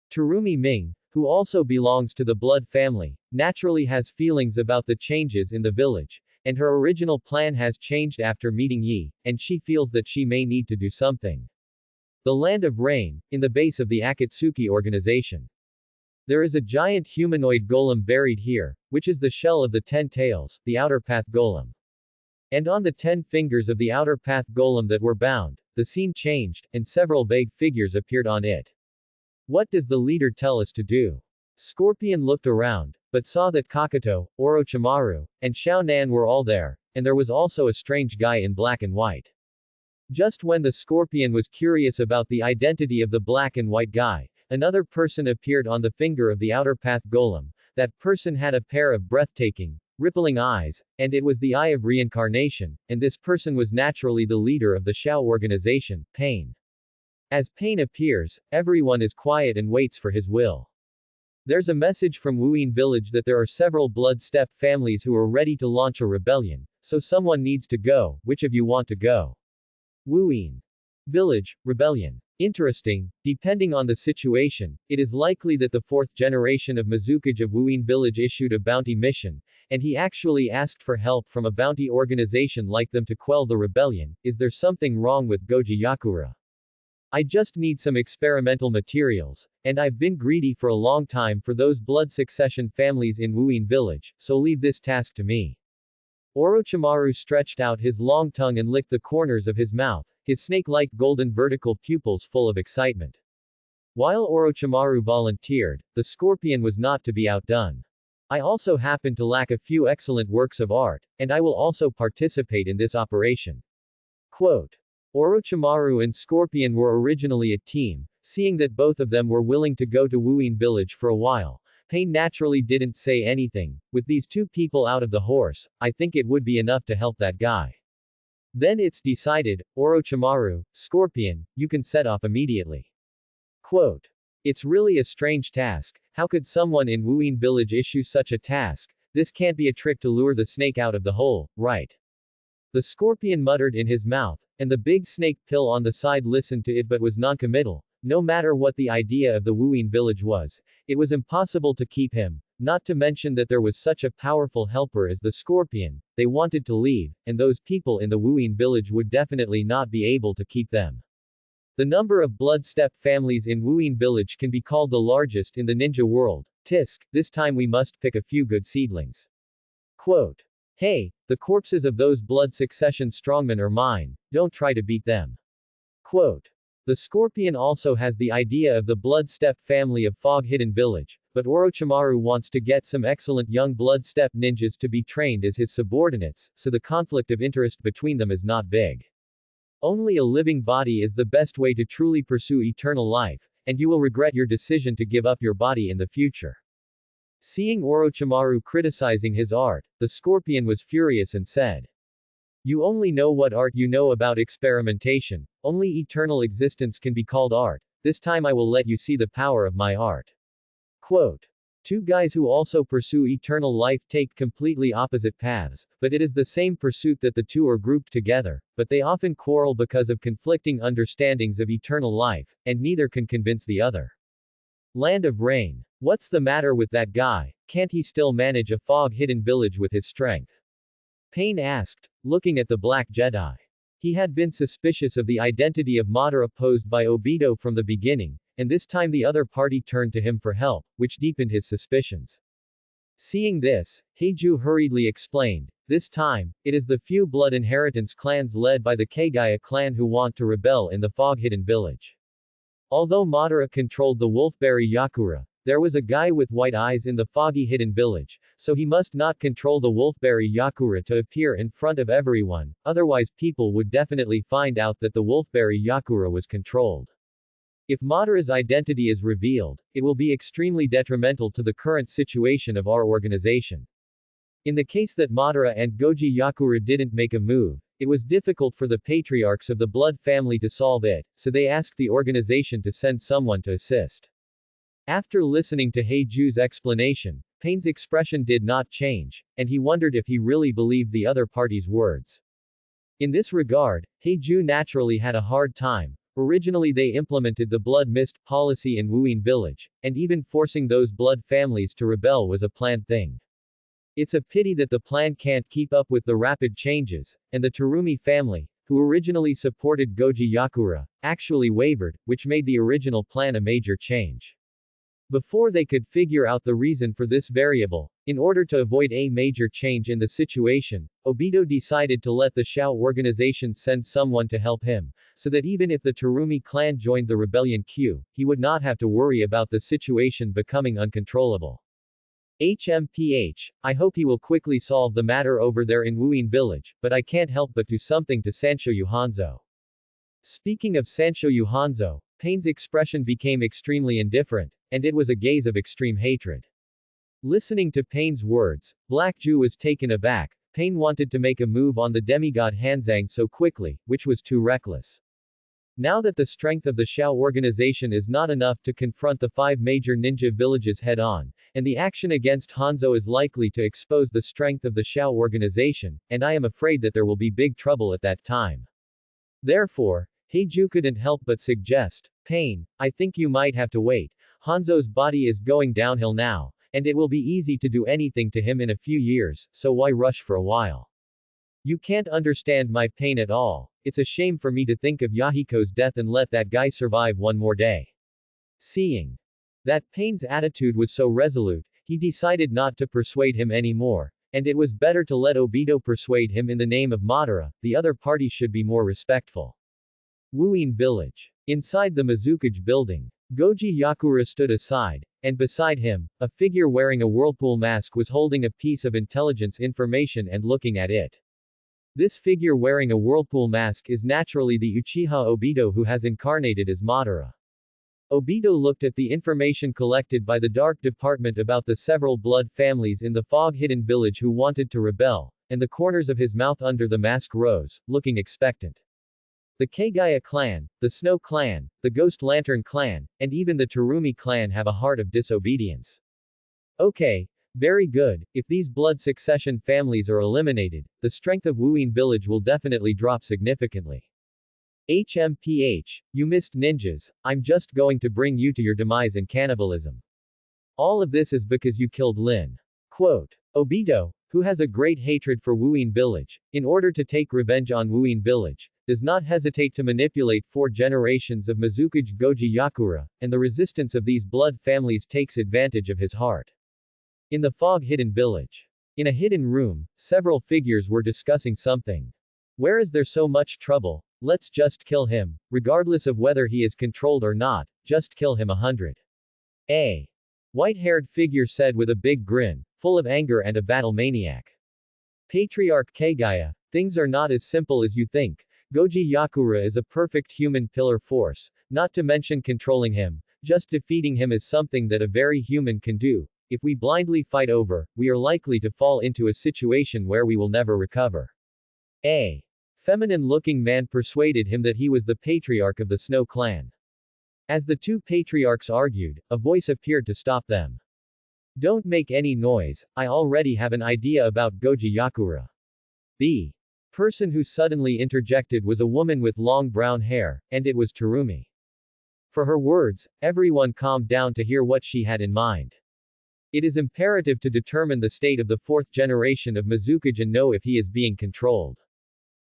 Terumi Ming, who also belongs to the blood family, naturally has feelings about the changes in the village, and her original plan has changed after meeting Yi, and she feels that she may need to do something. The Land of Rain, in the base of the Akatsuki organization. There is a giant humanoid golem buried here, which is the shell of the 10 tails, the outer path golem. And on the 10 fingers of the outer path golem that were bound, the scene changed, and several vague figures appeared on it. What does the leader tell us to do? Scorpion looked around, but saw that Kakato, Orochimaru, and Xiao Nan were all there, and there was also a strange guy in black and white. Just when the Scorpion was curious about the identity of the black and white guy, another person appeared on the finger of the outer path golem. That person had a pair of breathtaking, rippling eyes, and it was the Eye of Reincarnation, and this person was naturally the leader of the Xiao organization, Pain. As Pain appears, everyone is quiet and waits for his will. There's a message from Wuyin village that there are several blood steppe families who are ready to launch a rebellion, so someone needs to go. Which of you want to go? Wuyin village, rebellion. Interesting, depending on the situation, it is likely that the fourth generation of Mizukage of Wuyin village issued a bounty mission, and he actually asked for help from a bounty organization like them to quell the rebellion. Is there something wrong with Goji Yakura? I just need some experimental materials, and I've been greedy for a long time for those blood succession families in Wuyin village, so leave this task to me. Orochimaru stretched out his long tongue and licked the corners of his mouth, his snake-like golden vertical pupils full of excitement. While Orochimaru volunteered, the scorpion was not to be outdone. I also happen to lack a few excellent works of art, and I will also participate in this operation. Quote. Orochimaru and Scorpion were originally a team. Seeing that both of them were willing to go to Wuyin village for a while, Pain naturally didn't say anything. With these two people out of the horse, I think it would be enough to help that guy. Then it's decided. Orochimaru, Scorpion, you can set off immediately. Quote. It's really a strange task. How could someone in Wuyin village issue such a task? This can't be a trick to lure the snake out of the hole, right? The scorpion muttered in his mouth, and the big snake pill on the side listened to it but was noncommittal. No matter what the idea of the Wuyin village was, it was impossible to keep him, not to mention that there was such a powerful helper as the scorpion. They wanted to leave, and those people in the Wuyin village would definitely not be able to keep them. The number of blood steppe families in Wuyin village can be called the largest in the ninja world. Tisk, this time we must pick a few good seedlings. Quote. Hey, the corpses of those blood succession strongmen are mine, don't try to beat them. Quote. The scorpion also has the idea of the blood steppe family of Fog Hidden Village, but Orochimaru wants to get some excellent young blood steppe ninjas to be trained as his subordinates, so the conflict of interest between them is not big. Only a living body is the best way to truly pursue eternal life, and you will regret your decision to give up your body in the future. Seeing Orochimaru criticizing his art, the scorpion was furious and said, You only know what art you know about experimentation. Only eternal existence can be called art. This time I will let you see the power of my art. Quote. Two guys who also pursue eternal life take completely opposite paths, but it is the same pursuit that the two are grouped together, but they often quarrel because of conflicting understandings of eternal life, and neither can convince the other. Land of Rain. What's the matter with that guy? Can't he still manage a fog-hidden village with his strength? Pain asked, looking at the Black Jedi. He had been suspicious of the identity of Madara posed by Obito from the beginning, and this time the other party turned to him for help, which deepened his suspicions. Seeing this, Heiju hurriedly explained, this time, it is the few blood inheritance clans led by the Kagaya clan who want to rebel in the fog-hidden village. Although Madara controlled the Wolfberry Yakura, there was a guy with white eyes in the foggy hidden village, so he must not control the Wolfberry Yakura to appear in front of everyone, otherwise people would definitely find out that the Wolfberry Yakura was controlled. If Madara's identity is revealed, it will be extremely detrimental to the current situation of our organization. In the case that Madara and Goji Yakura didn't make a move, it was difficult for the patriarchs of the blood family to solve it, so they asked the organization to send someone to assist. After listening to Heiju's explanation, Pain's expression did not change, and he wondered if he really believed the other party's words. In this regard, Heiju naturally had a hard time. Originally they implemented the blood mist policy in Wuyin village, and even forcing those blood families to rebel was a planned thing. It's a pity that the plan can't keep up with the rapid changes, and the Terumi family, who originally supported Goji Yakura, actually wavered, which made the original plan a major change. Before they could figure out the reason for this variable, in order to avoid a major change in the situation, Obito decided to let the Shao organization send someone to help him, so that even if the Terumi clan joined the rebellion queue, he would not have to worry about the situation becoming uncontrollable. I hope he will quickly solve the matter over there in Wuyin village, but I can't help but do something to Sanshoyu Hanzo. Speaking of Sanshoyu Hanzo, Pain's expression became extremely indifferent, and it was a gaze of extreme hatred. Listening to Pain's words, Black Ju was taken aback. Pain wanted to make a move on the demigod Hanzang so quickly, which was too reckless. Now that the strength of the Shao organization is not enough to confront the 5 major ninja villages head-on, and the action against Hanzo is likely to expose the strength of the Shao organization, and I am afraid that there will be big trouble at that time. Therefore, Heiju couldn't help but suggest, Pain, I think you might have to wait. Hanzo's body is going downhill now, and it will be easy to do anything to him in a few years, so why rush for a while? You can't understand my pain at all. It's a shame for me to think of Yahiko's death and let that guy survive one more day. Seeing that Pain's attitude was so resolute, he decided not to persuade him anymore, and it was better to let Obito persuade him in the name of Madara. The other party should be more respectful. Wuin Village. Inside the Mizukage building, Goji Yakura stood aside, and beside him, a figure wearing a whirlpool mask was holding a piece of intelligence information and looking at it. This figure wearing a whirlpool mask is naturally the Uchiha Obito who has incarnated as Madara. Obito looked at the information collected by the Dark Department about the several blood families in the fog-hidden village who wanted to rebel, and the corners of his mouth under the mask rose, looking expectant. The Kagaya clan, the Snow clan, the Ghost Lantern clan, and even the Terumi clan have a heart of disobedience. Okay, very good. If these blood succession families are eliminated, the strength of Wuin village will definitely drop significantly. HMPH, you missed ninjas, I'm just going to bring you to your demise in cannibalism. All of this is because you killed Lin. Quote. Obito, who has a great hatred for Wuin village, in order to take revenge on Wuin village, does not hesitate to manipulate 4 generations of Mizukage Goji Yakura, and the resistance of these blood families takes advantage of his heart. In the fog-hidden village. In a hidden room, several figures were discussing something. Where is there so much trouble? Let's just kill him, regardless of whether he is controlled or not, just kill him 100. A white-haired figure said with a big grin, full of anger and a battle maniac. Patriarch Kagaya, things are not as simple as you think. Goji Yakura is a perfect human pillar force, not to mention controlling him. Just defeating him is something that a very human can do. If we blindly fight over, we are likely to fall into a situation where we will never recover. A feminine-looking man persuaded him that he was the patriarch of the Snow clan. As the 2 patriarchs argued, a voice appeared to stop them. Don't make any noise, I already have an idea about Goji Yakura. The person who suddenly interjected was a woman with long brown hair, and it was Terumi. For her words, everyone calmed down to hear what she had in mind. It is imperative to determine the state of the 4th generation of Mizukage and know if he is being controlled.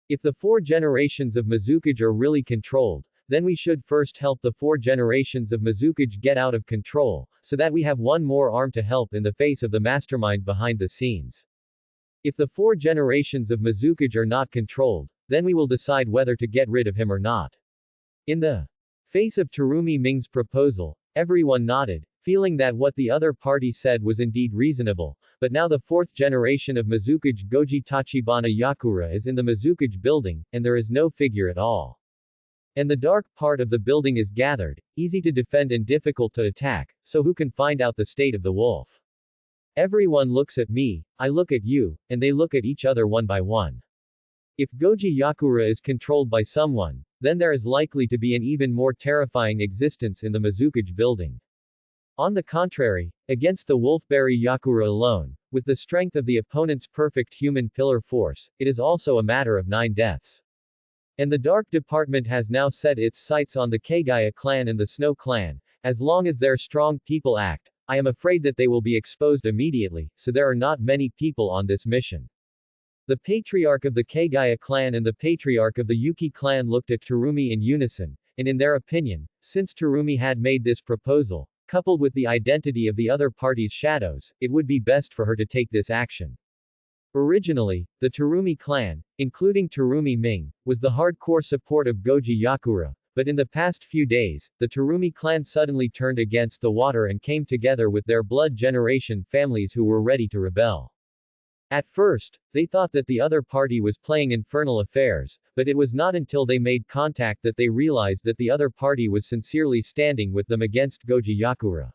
If the 4 generations of Mizukage are really controlled, then we should first help the 4 generations of Mizukage get out of control, so that we have one more arm to help in the face of the mastermind behind the scenes. If the 4 generations of Mizukage are not controlled, then we will decide whether to get rid of him or not. In the face of Terumi Ming's proposal, everyone nodded, feeling that what the other party said was indeed reasonable, but now the 4th generation of Mizukage Goji Tachibana Yakura is in the Mizukage building, and there is no figure at all. And the dark part of the building is gathered, easy to defend and difficult to attack, so who can find out the state of the wolf? Everyone looks at me, I look at you, and they look at each other one by one. If Goji Yakura is controlled by someone, then there is likely to be an even more terrifying existence in the Mizukage building. On the contrary, against the Wolfberry Yakura alone, with the strength of the opponent's perfect human pillar force, it is also a matter of 9 deaths. And the Dark Department has now set its sights on the Kagaya clan and the Snow clan. As long as their strong people act, I am afraid that they will be exposed immediately, so there are not many people on this mission. The patriarch of the Kagaya clan and the patriarch of the Yuki clan looked at Terumi in unison, and in their opinion, since Terumi had made this proposal, coupled with the identity of the other party's shadows, it would be best for her to take this action. Originally, the Terumi clan, including Terumi Ming, was the hardcore support of Goji Yakura, but in the past few days, the Terumi clan suddenly turned against the water and came together with their blood generation families who were ready to rebel. At first, they thought that the other party was playing infernal affairs, but it was not until they made contact that they realized that the other party was sincerely standing with them against Goji Yakura.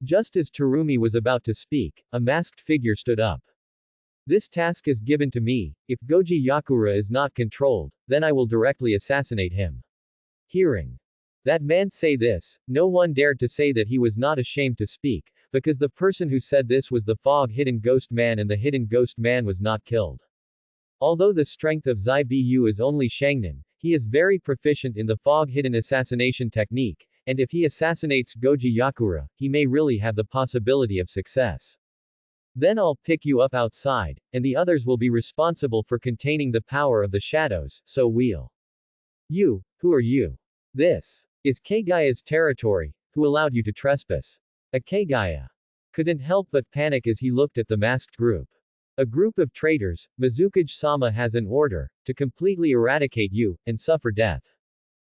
Just as Terumi was about to speak, a masked figure stood up. This task is given to me. If Goji Yakura is not controlled, then I will directly assassinate him. Hearing that man say this, no one dared to say that he was not ashamed to speak, because the person who said this was the fog-hidden ghost man, and the hidden ghost man was not killed. Although the strength of Zai Bu is only Shangnan, he is very proficient in the fog-hidden assassination technique, and if he assassinates Goji Yakura, he may really have the possibility of success. Then I'll pick you up outside, and the others will be responsible for containing the power of the shadows, so we'll. You, who are you? This is Kagaya's territory, who allowed you to trespass? Kagaya couldn't help but panic as he looked at the masked group. A group of traitors. Mizukage-sama has an order to completely eradicate you and suffer death.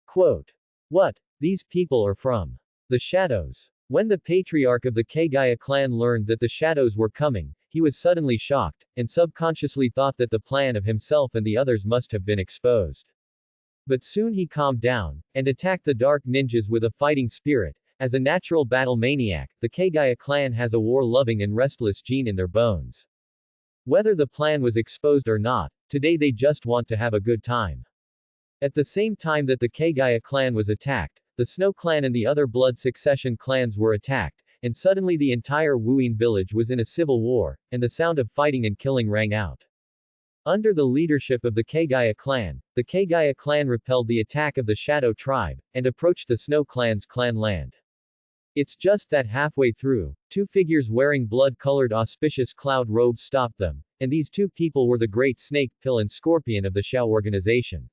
Quote. What? These people are from the shadows. When the patriarch of the Kagaya clan learned that the shadows were coming, he was suddenly shocked, and subconsciously thought that the plan of himself and the others must have been exposed. But soon he calmed down, and attacked the dark ninjas with a fighting spirit. As a natural battle maniac, the Kagaya clan has a war-loving and restless gene in their bones. Whether the plan was exposed or not, today they just want to have a good time. At the same time that the Kagaya clan was attacked, the Snow clan and the other blood succession clans were attacked, and suddenly the entire Wuyin village was in a civil war, and the sound of fighting and killing rang out. Under the leadership of the Kagaya clan repelled the attack of the Shadow tribe, and approached the Snow clan's clan land. It's just that halfway through, two figures wearing blood-colored auspicious cloud robes stopped them, and these two people were the Great Snake, Pill and Scorpion of the Shao organization.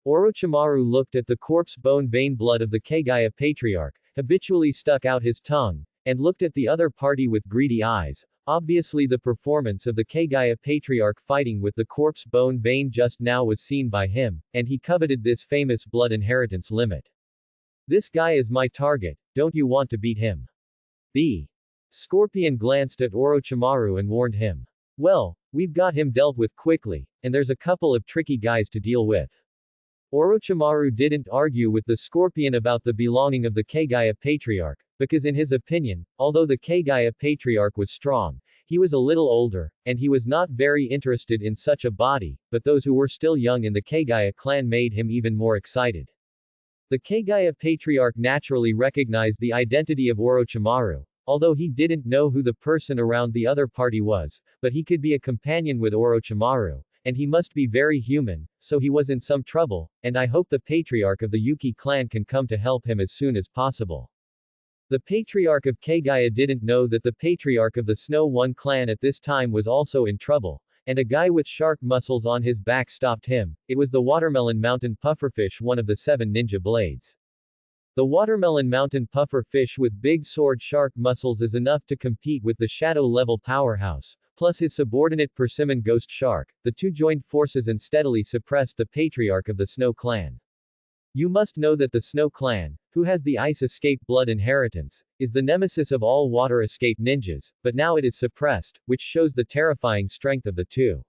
Orochimaru looked at the corpse bone vein blood of the Kagaya patriarch, habitually stuck out his tongue, and looked at the other party with greedy eyes. Obviously the performance of the Kagaya patriarch fighting with the corpse bone vein just now was seen by him, and he coveted this famous blood inheritance limit. This guy is my target, don't you want to beat him? The Scorpion glanced at Orochimaru and warned him. Well, we've got him dealt with quickly, and there's a couple of tricky guys to deal with. Orochimaru didn't argue with the Scorpion about the belonging of the Kagaya patriarch, because in his opinion, although the Kagaya patriarch was strong, he was a little older, and he was not very interested in such a body, but those who were still young in the Kagaya clan made him even more excited. The Kagaya patriarch naturally recognized the identity of Orochimaru, although he didn't know who the person around the other party was, but he could be a companion with Orochimaru, and he must be very human, so he was in some trouble, and I hope the patriarch of the Yuki clan can come to help him as soon as possible. The patriarch of Kagaya didn't know that the patriarch of the Snow One clan at this time was also in trouble, and a guy with shark muscles on his back stopped him. It was the Watermelon Mountain Pufferfish, one of the 7 ninja blades. The Watermelon Mountain Pufferfish with big sword shark muscles is enough to compete with the shadow-level powerhouse, plus his subordinate Persimmon Ghost Shark. The two joined forces and steadily suppressed the patriarch of the Snow clan. You must know that the Snow clan, who has the Ice Escape blood inheritance, is the nemesis of all Water Escape ninjas, but now it is suppressed, which shows the terrifying strength of the two.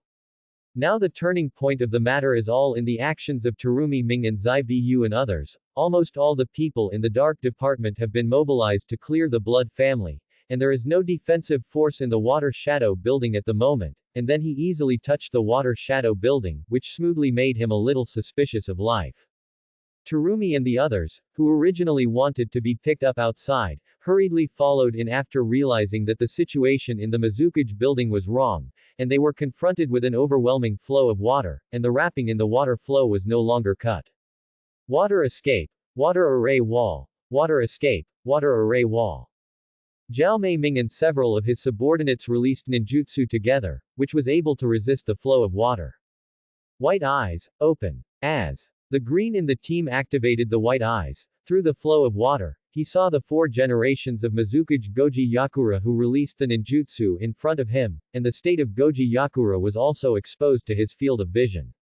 Now the turning point of the matter is all in the actions of Terumi Ming and Zai Bu and others. Almost all the people in the Dark Department have been mobilized to clear the Blood family, and there is no defensive force in the Water Shadow building at the moment, and then he easily touched the Water Shadow building, which smoothly made him a little suspicious of life. Terumi and the others, who originally wanted to be picked up outside, hurriedly followed in after realizing that the situation in the Mizukage building was wrong, and they were confronted with an overwhelming flow of water, and the wrapping in the water flow was no longer cut. Water escape, water array wall, water escape, water array wall. Zhao Mei-ming and several of his subordinates released ninjutsu together, which was able to resist the flow of water. White eyes, open. As the green in the team activated the white eyes, through the flow of water, he saw the 4 generations of Mizukage Goji Yakura who released the ninjutsu in front of him, and the state of Goji Yakura was also exposed to his field of vision.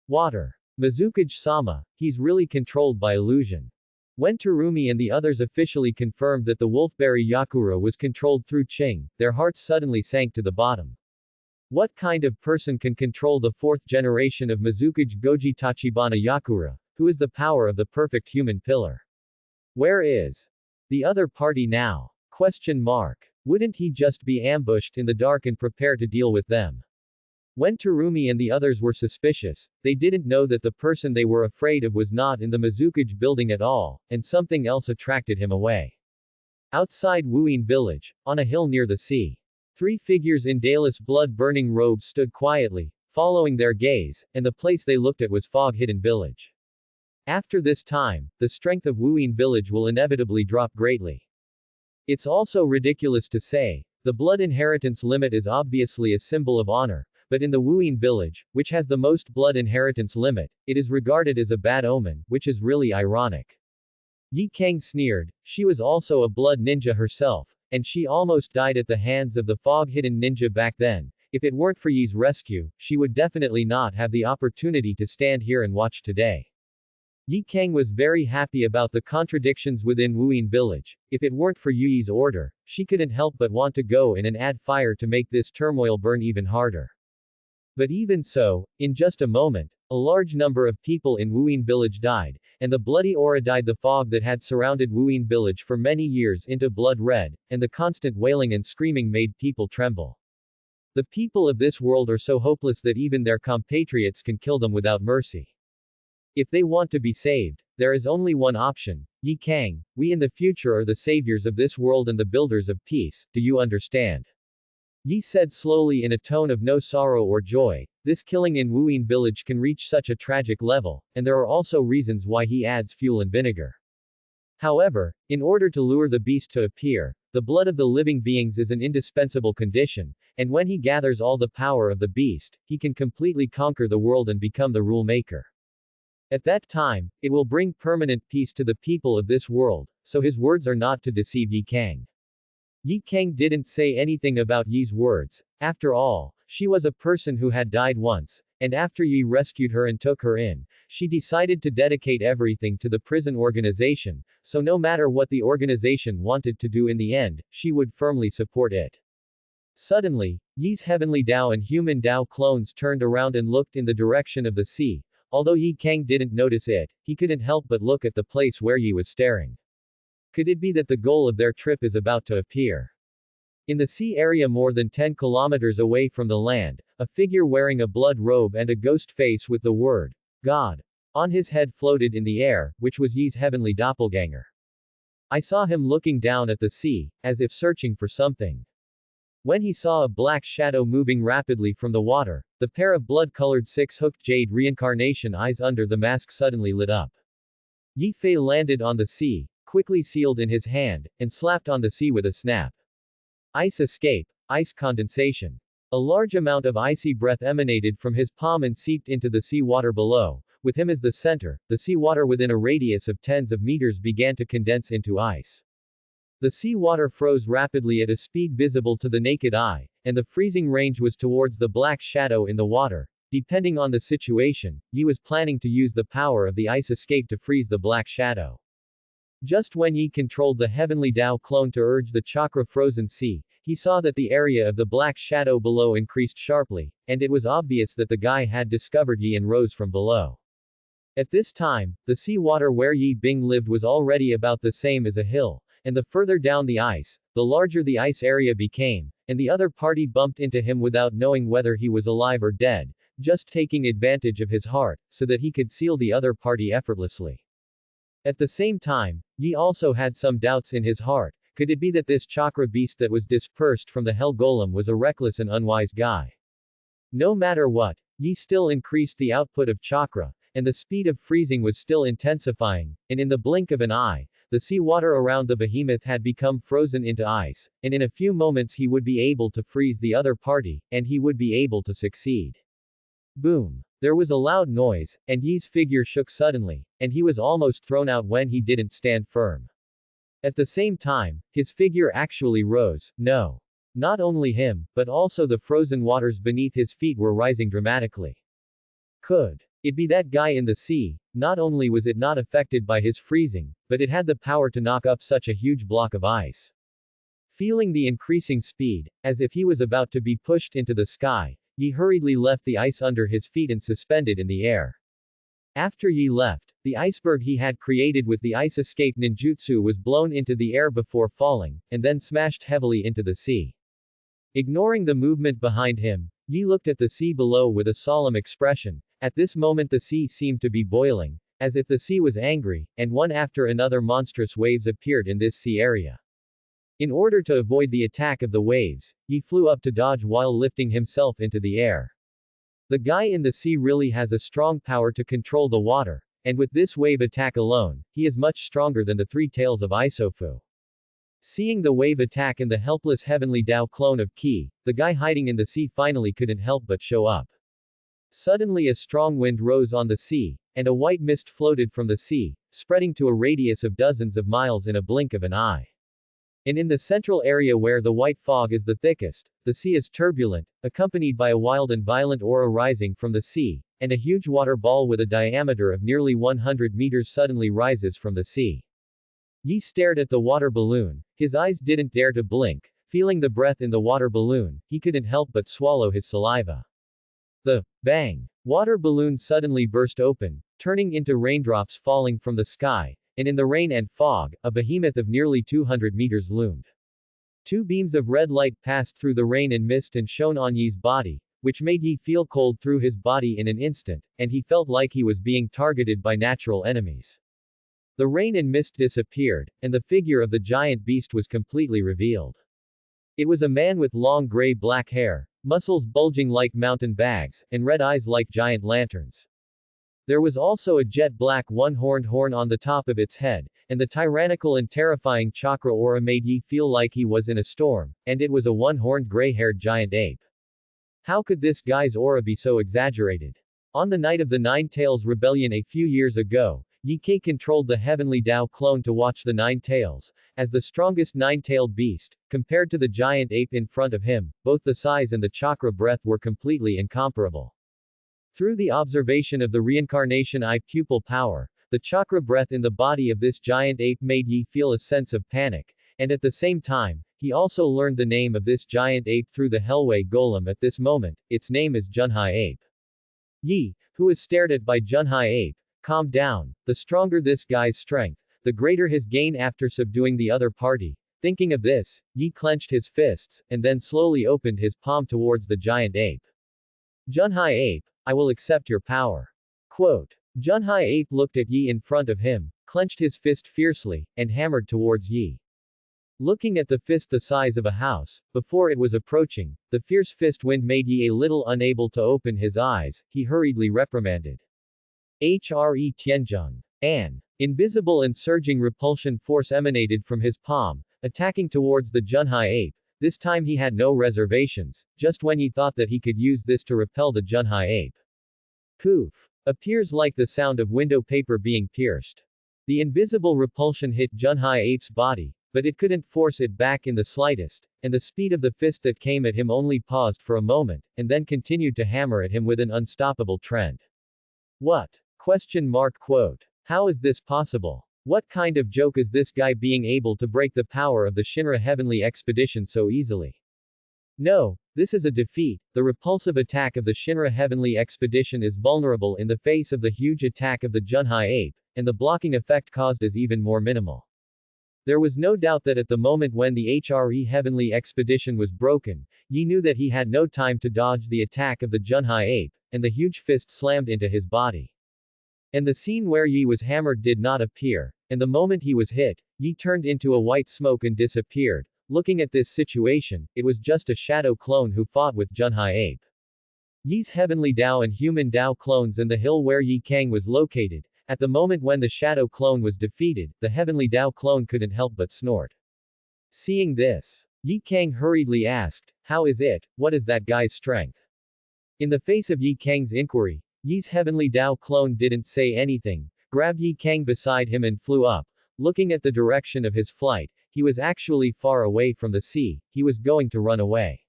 Water. Mizukage-sama, he's really controlled by illusion. When Terumi and the others officially confirmed that the Wolfberry Yakura was controlled through Qing, their hearts suddenly sank to the bottom. What kind of person can control the 4th generation of Mizukage Goji Tachibana Yakura, who is the power of the perfect human pillar? Where is the other party now? Question mark. Wouldn't he just be ambushed in the dark and prepare to deal with them? When Terumi and the others were suspicious, they didn't know that the person they were afraid of was not in the Mizukage building at all, and something else attracted him away. Outside Wuyin village, on a hill near the sea, three figures in Dallas blood-burning robes stood quietly, following their gaze, and the place they looked at was fog-hidden village. After this time, the strength of Wuyin village will inevitably drop greatly. It's also ridiculous to say, the blood inheritance limit is obviously a symbol of honor, but in the Wuyin village, which has the most blood inheritance limit, it is regarded as a bad omen, which is really ironic. Yi Kang sneered, she was also a blood ninja herself, and she almost died at the hands of the fog-hidden ninja back then. If it weren't for Yi's rescue, she would definitely not have the opportunity to stand here and watch today. Yi Kang was very happy about the contradictions within Wuyin village. If it weren't for Yi's order, she couldn't help but want to go in and add fire to make this turmoil burn even harder. But even so, in just a moment, a large number of people in Wuyin village died, and the bloody aura dyed the fog that had surrounded Wuyin village for many years into blood red, and the constant wailing and screaming made people tremble. The people of this world are so hopeless that even their compatriots can kill them without mercy. If they want to be saved, there is only one option. Yi Kang, we in the future are the saviors of this world and the builders of peace, do you understand? Yi said slowly in a tone of no sorrow or joy. This killing in Wuyin village can reach such a tragic level, and there are also reasons why he adds fuel and vinegar. However, in order to lure the beast to appear, the blood of the living beings is an indispensable condition, and when he gathers all the power of the beast, he can completely conquer the world and become the rule maker. At that time, it will bring permanent peace to the people of this world, so his words are not to deceive Yi Kang. Yi Kang didn't say anything about Yi's words. After all, she was a person who had died once, and after Yi rescued her and took her in, she decided to dedicate everything to the prison organization, so no matter what the organization wanted to do in the end, she would firmly support it. Suddenly, Yi's heavenly Dao and human Dao clones turned around and looked in the direction of the sea. Although Yi Kang didn't notice it, he couldn't help but look at the place where Yi was staring. Could it be that the goal of their trip is about to appear? In the sea area more than 10 kilometers away from the land, a figure wearing a blood robe and a ghost face with the word, God, on his head floated in the air, which was Yi's heavenly doppelganger. I saw him looking down at the sea, as if searching for something. When he saw a black shadow moving rapidly from the water, the pair of blood-colored six-hooked jade reincarnation eyes under the mask suddenly lit up. Yi Fei landed on the sea, quickly sealed in his hand, and slapped on the sea with a snap. Ice escape, ice condensation. A large amount of icy breath emanated from his palm and seeped into the sea water below. With him as the center, the sea water within a radius of tens of meters began to condense into ice. The sea water froze rapidly at a speed visible to the naked eye, and the freezing range was towards the black shadow in the water. Depending on the situation, Yi was planning to use the power of the ice escape to freeze the black shadow. Just when Yi controlled the heavenly Dao clone to urge the chakra-frozen sea, he saw that the area of the black shadow below increased sharply, and it was obvious that the guy had discovered Yi and rose from below. At this time, the sea water where Yi Bing lived was already about the same as a hill, and the further down the ice, the larger the ice area became, and the other party bumped into him without knowing whether he was alive or dead, just taking advantage of his heart, so that he could seal the other party effortlessly. At the same time, Yi also had some doubts in his heart. Could it be that this chakra beast that was dispersed from the hell golem was a reckless and unwise guy? No matter what, Yi still increased the output of chakra, and the speed of freezing was still intensifying, and in the blink of an eye, the sea water around the behemoth had become frozen into ice, and in a few moments he would be able to freeze the other party, and he would be able to succeed. Boom. There was a loud noise, and Yi's figure shook suddenly, and he was almost thrown out when he didn't stand firm. At the same time, his figure actually rose. No. Not only him, but also the frozen waters beneath his feet were rising dramatically. Could it be that guy in the sea? Not only was it not affected by his freezing, but it had the power to knock up such a huge block of ice. Feeling the increasing speed, as if he was about to be pushed into the sky, Yi hurriedly left the ice under his feet and suspended in the air. After Yi left, the iceberg he had created with the ice escape ninjutsu was blown into the air before falling, and then smashed heavily into the sea. Ignoring the movement behind him, Yi looked at the sea below with a solemn expression. At this moment the sea seemed to be boiling, as if the sea was angry, and one after another monstrous waves appeared in this sea area. In order to avoid the attack of the waves, Yi flew up to dodge while lifting himself into the air. The guy in the sea really has a strong power to control the water, and with this wave attack alone, he is much stronger than the three tails of Isofu. Seeing the wave attack and the helpless heavenly Dao clone of Qi, the guy hiding in the sea finally couldn't help but show up. Suddenly a strong wind rose on the sea, and a white mist floated from the sea, spreading to a radius of dozens of miles in a blink of an eye. And in the central area where the white fog is the thickest, the sea is turbulent, accompanied by a wild and violent aura rising from the sea, and a huge water ball with a diameter of nearly 100 meters suddenly rises from the sea. Yi stared at the water balloon, his eyes didn't dare to blink, feeling the breath in the water balloon, he couldn't help but swallow his saliva. The bang! Water balloon suddenly burst open, turning into raindrops falling from the sky, and in the rain and fog, a behemoth of nearly 200 meters loomed. Two beams of red light passed through the rain and mist and shone on Yi's body, which made Yi feel cold through his body in an instant, and he felt like he was being targeted by natural enemies. The rain and mist disappeared, and the figure of the giant beast was completely revealed. It was a man with long gray-black hair, muscles bulging like mountain bags, and red eyes like giant lanterns. There was also a jet-black one-horned horn on the top of its head, and the tyrannical and terrifying chakra aura made Yi feel like he was in a storm, and it was a one-horned gray-haired giant ape. How could this guy's aura be so exaggerated? On the night of the Nine Tails Rebellion a few years ago, Yi Kei controlled the heavenly Dao clone to watch the Nine Tails, as the strongest nine-tailed beast, compared to the giant ape in front of him, both the size and the chakra breadth were completely incomparable. Through the observation of the reincarnation eye pupil power, the chakra breath in the body of this giant ape made Yi feel a sense of panic, and at the same time, he also learned the name of this giant ape through the Hellway Golem at this moment, its name is Junhai Ape. Yi, who is stared at by Junhai Ape, calmed down. The stronger this guy's strength, the greater his gain after subduing the other party. Thinking of this, Yi clenched his fists, and then slowly opened his palm towards the giant ape. Junhai Ape, I will accept your power. Quote. Junhai Ape looked at Yi in front of him, clenched his fist fiercely, and hammered towards Yi. Looking at the fist the size of a house, before it was approaching, the fierce fist wind made Yi a little unable to open his eyes, he hurriedly reprimanded. Hre Tianzheng. An invisible and surging repulsion force emanated from his palm, attacking towards the Junhai Ape. This time he had no reservations, just when he thought that he could use this to repel the Junhai Ape. Poof! Appears like the sound of window paper being pierced. The invisible repulsion hit Junhai Ape's body, but it couldn't force it back in the slightest, and the speed of the fist that came at him only paused for a moment, and then continued to hammer at him with an unstoppable trend. What? Quote. How is this possible? What kind of joke is this guy being able to break the power of the Shinra Heavenly Expedition so easily? No, this is a defeat. The repulsive attack of the Shinra Heavenly Expedition is vulnerable in the face of the huge attack of the Junhai Ape, and the blocking effect caused is even more minimal. There was no doubt that at the moment when the Hre Heavenly Expedition was broken, Yi knew that he had no time to dodge the attack of the Junhai Ape, and the huge fist slammed into his body. And the scene where Yi was hammered did not appear, and the moment he was hit, Yi turned into a white smoke and disappeared. Looking at this situation, it was just a shadow clone who fought with Junhai Ape. Yi's heavenly Dao and human Dao clones and the hill where Yi Kang was located. At the moment when the shadow clone was defeated, the heavenly Dao clone couldn't help but snort. Seeing this, Yi Kang hurriedly asked, how is it, what is that guy's strength? In the face of Yi Kang's inquiry, Yi's heavenly Dao clone didn't say anything, grabbed Yi Kang beside him and flew up. Looking at the direction of his flight, he was actually far away from the sea, he was going to run away.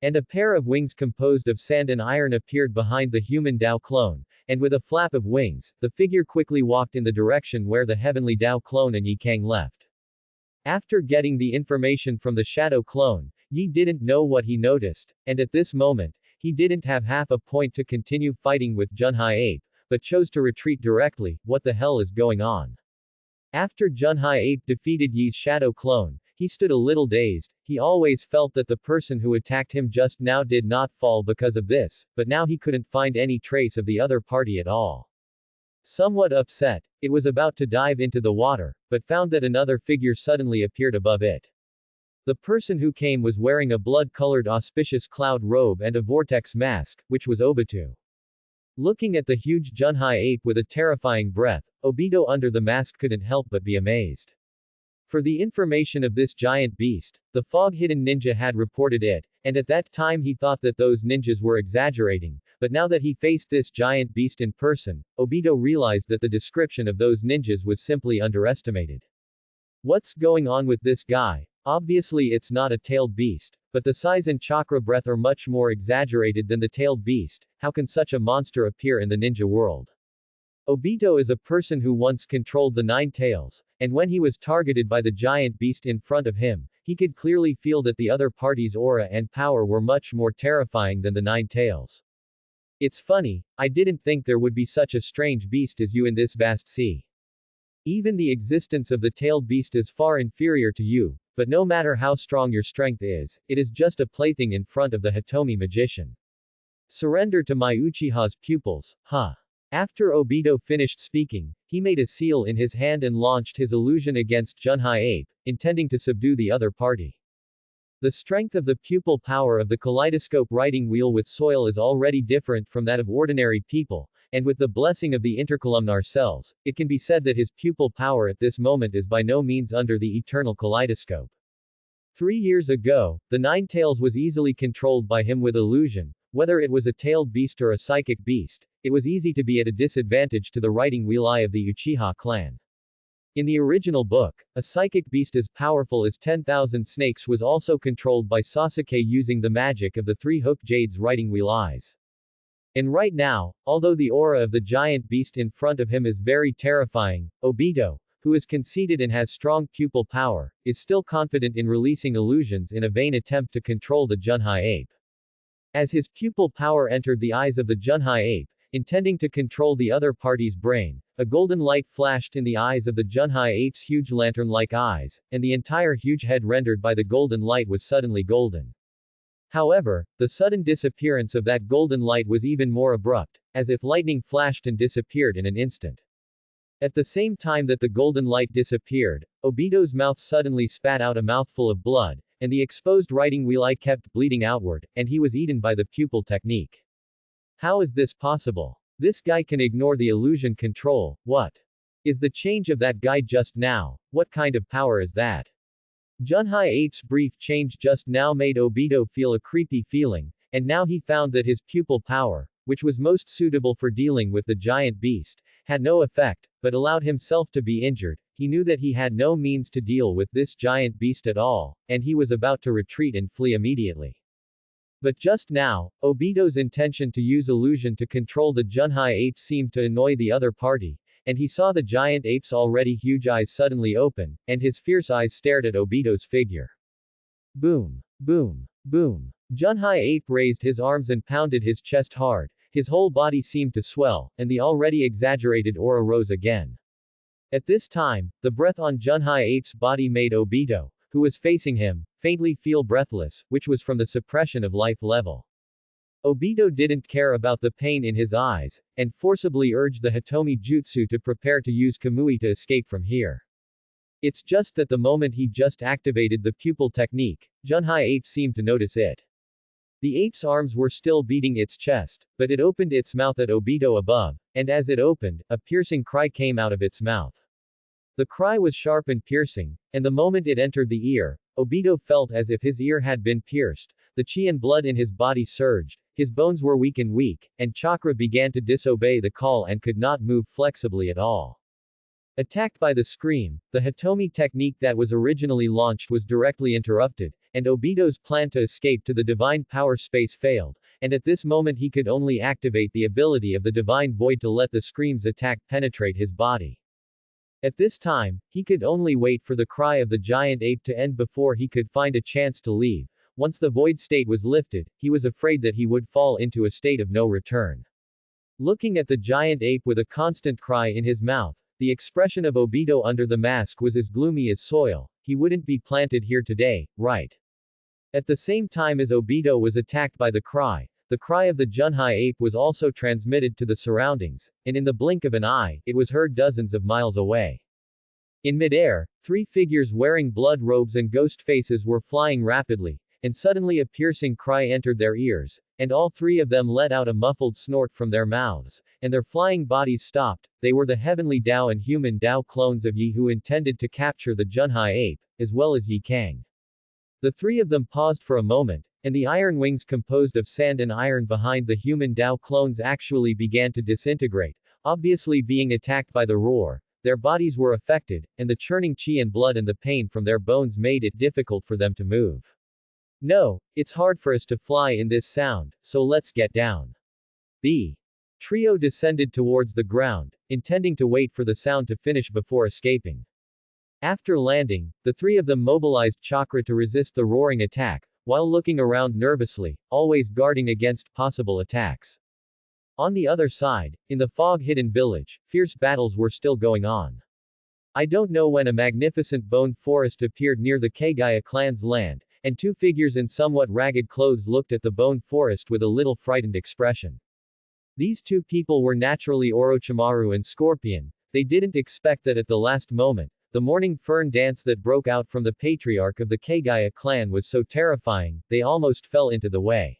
And a pair of wings composed of sand and iron appeared behind the human Dao clone, and with a flap of wings, the figure quickly walked in the direction where the heavenly Dao clone and Yi Kang left. After getting the information from the shadow clone, Yi didn't know what he noticed, and at this moment, he didn't have half a point to continue fighting with Junhai Ape, but chose to retreat directly. What the hell is going on? After Junhai Ape defeated Yi's shadow clone, He stood a little dazed. He always felt that the person who attacked him just now did not fall because of this, but now he couldn't find any trace of the other party at all. Somewhat upset, it was about to dive into the water, but found that another figure suddenly appeared above it. The person who came was wearing a blood-colored auspicious cloud robe and a vortex mask, which was Obito. Looking at the huge Junhai ape with a terrifying breath, Obito under the mask couldn't help but be amazed. For the information of this giant beast, the fog-hidden ninja had reported it, and at that time he thought that those ninjas were exaggerating, but now that he faced this giant beast in person, Obito realized that the description of those ninjas was simply underestimated. What's going on with this guy? Obviously it's not a tailed beast, but the size and chakra breath are much more exaggerated than the tailed beast. How can such a monster appear in the ninja world? Obito is a person who once controlled the nine tails, and when he was targeted by the giant beast in front of him, he could clearly feel that the other party's aura and power were much more terrifying than the nine tails. It's funny, I didn't think there would be such a strange beast as you in this vast sea. Even the existence of the tailed beast is far inferior to you, but no matter how strong your strength is, it is just a plaything in front of the Hitomi magician. Surrender to my Uchiha's pupils, huh? After Obito finished speaking, he made a seal in his hand and launched his illusion against Junhai Ape, intending to subdue the other party. The strength of the pupil power of the kaleidoscope writing wheel with soil is already different from that of ordinary people, and with the blessing of the intercolumnar cells, it can be said that his pupil power at this moment is by no means under the eternal kaleidoscope. 3 years ago, the Nine Tails was easily controlled by him with illusion. Whether it was a tailed beast or a psychic beast, it was easy to be at a disadvantage to the writing wheel eye of the Uchiha clan. In the original book, a psychic beast as powerful as 10,000 snakes was also controlled by Sasuke using the magic of the three-hooked Jade's writing wheel eyes. And right now, although the aura of the giant beast in front of him is very terrifying, Obito, who is conceited and has strong pupil power, is still confident in releasing illusions in a vain attempt to control the Junhai ape. As his pupil power entered the eyes of the Junhai ape, intending to control the other party's brain, a golden light flashed in the eyes of the Junhai ape's huge lantern-like eyes, and the entire huge head rendered by the golden light was suddenly golden. However, the sudden disappearance of that golden light was even more abrupt, as if lightning flashed and disappeared in an instant. At the same time that the golden light disappeared, Obito's mouth suddenly spat out a mouthful of blood, and the exposed writing wheel eye kept bleeding outward, and he was eaten by the pupil technique. How is this possible? This guy can ignore the illusion control. What is the change of that guy just now? What kind of power is that? Junhai Ape's brief change just now made Obito feel a creepy feeling, and now he found that his pupil power, which was most suitable for dealing with the giant beast, had no effect, but allowed himself to be injured. He knew that he had no means to deal with this giant beast at all, and he was about to retreat and flee immediately. But just now, Obito's intention to use illusion to control the Junhai ape seemed to annoy the other party, and he saw the giant ape's already huge eyes suddenly open, and his fierce eyes stared at Obito's figure. Boom. Boom. Boom. Junhai ape raised his arms and pounded his chest hard. His whole body seemed to swell, and the already exaggerated aura rose again. At this time, the breath on Junhai ape's body made Obito, who was facing him, faintly feel breathless, which was from the suppression of life level. Obito didn't care about the pain in his eyes, and forcibly urged the Hitomi Jutsu to prepare to use Kamui to escape from here. It's just that the moment he just activated the pupil technique, Junhai ape seemed to notice it. The ape's arms were still beating its chest, but it opened its mouth at Obito above, and as it opened, a piercing cry came out of its mouth. The cry was sharp and piercing, and the moment it entered the ear, Obito felt as if his ear had been pierced. The chi and blood in his body surged, his bones were weak, and chakra began to disobey the call and could not move flexibly at all. Attacked by the scream, the Hitomi technique that was originally launched was directly interrupted, and Obito's plan to escape to the divine power space failed, and at this moment he could only activate the ability of the divine void to let the scream's attack penetrate his body. At this time, he could only wait for the cry of the giant ape to end before he could find a chance to leave. Once the void state was lifted, he was afraid that he would fall into a state of no return. Looking at the giant ape with a constant cry in his mouth, the expression of Obito under the mask was as gloomy as soil. he wouldn't be planted here today, right? At the same time as Obito was attacked by the cry of the Junhai ape was also transmitted to the surroundings, and in the blink of an eye, it was heard dozens of miles away. In midair, three figures wearing blood robes and ghost faces were flying rapidly, and suddenly a piercing cry entered their ears, and all three of them let out a muffled snort from their mouths, and their flying bodies stopped. They were the heavenly Dao and human Dao clones of Yi who intended to capture the Junhai ape, as well as Yi Kang. The three of them paused for a moment, and the iron wings composed of sand and iron behind the human Dao clones actually began to disintegrate, obviously being attacked by the roar. Their bodies were affected, and the churning chi and blood and the pain from their bones made it difficult for them to move. No, it's hard for us to fly in this sound, so let's get down. The trio descended towards the ground, intending to wait for the sound to finish before escaping. After landing, the three of them mobilized chakra to resist the roaring attack, while looking around nervously, always guarding against possible attacks. On the other side, in the fog-hidden village, fierce battles were still going on. I don't know when a magnificent bone forest appeared near the Kagaya clan's land, and two figures in somewhat ragged clothes looked at the bone forest with a little frightened expression. These two people were naturally Orochimaru and Scorpion. They didn't expect that at the last moment, the morning fern dance that broke out from the patriarch of the Kagaya clan was so terrifying, they almost fell into the way.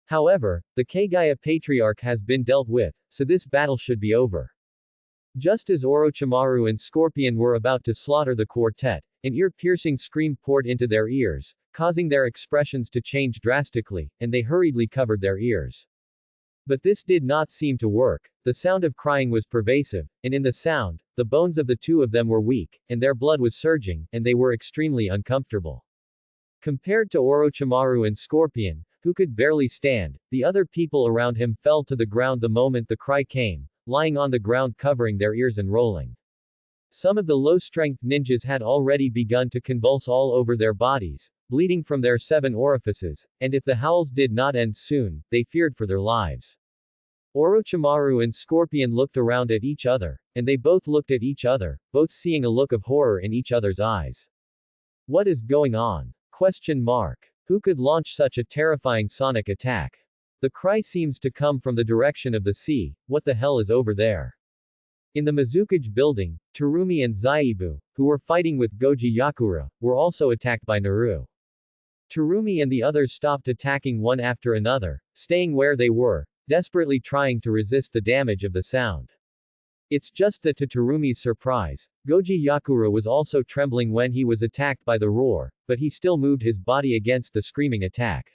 However, the Kagaya patriarch has been dealt with, so this battle should be over. Just as Orochimaru and Scorpion were about to slaughter the quartet, an ear-piercing scream poured into their ears, causing their expressions to change drastically, and they hurriedly covered their ears. But this did not seem to work. The sound of crying was pervasive, and in the sound, the bones of the two of them were weak, and their blood was surging, and they were extremely uncomfortable. Compared to Orochimaru and Scorpion, who could barely stand, the other people around him fell to the ground the moment the cry came, lying on the ground covering their ears and rolling. Some of the low-strength ninjas had already begun to convulse all over their bodies, bleeding from their 7 orifices, and if the howls did not end soon, they feared for their lives. Orochimaru and Scorpion looked around at each other, and they both looked at each other, both seeing a look of horror in each other's eyes. What is going on? Question mark. Who could launch such a terrifying sonic attack? The cry seems to come from the direction of the sea. What the hell is over there? In the Mizukage building, Terumi and Zaibu, who were fighting with Goji Yakura, were also attacked by Naru. Terumi and the others stopped attacking one after another, staying where they were, desperately trying to resist the damage of the sound. It's just that to Terumi's surprise, Goji Yakura was also trembling when he was attacked by the roar, but he still moved his body against the screaming attack.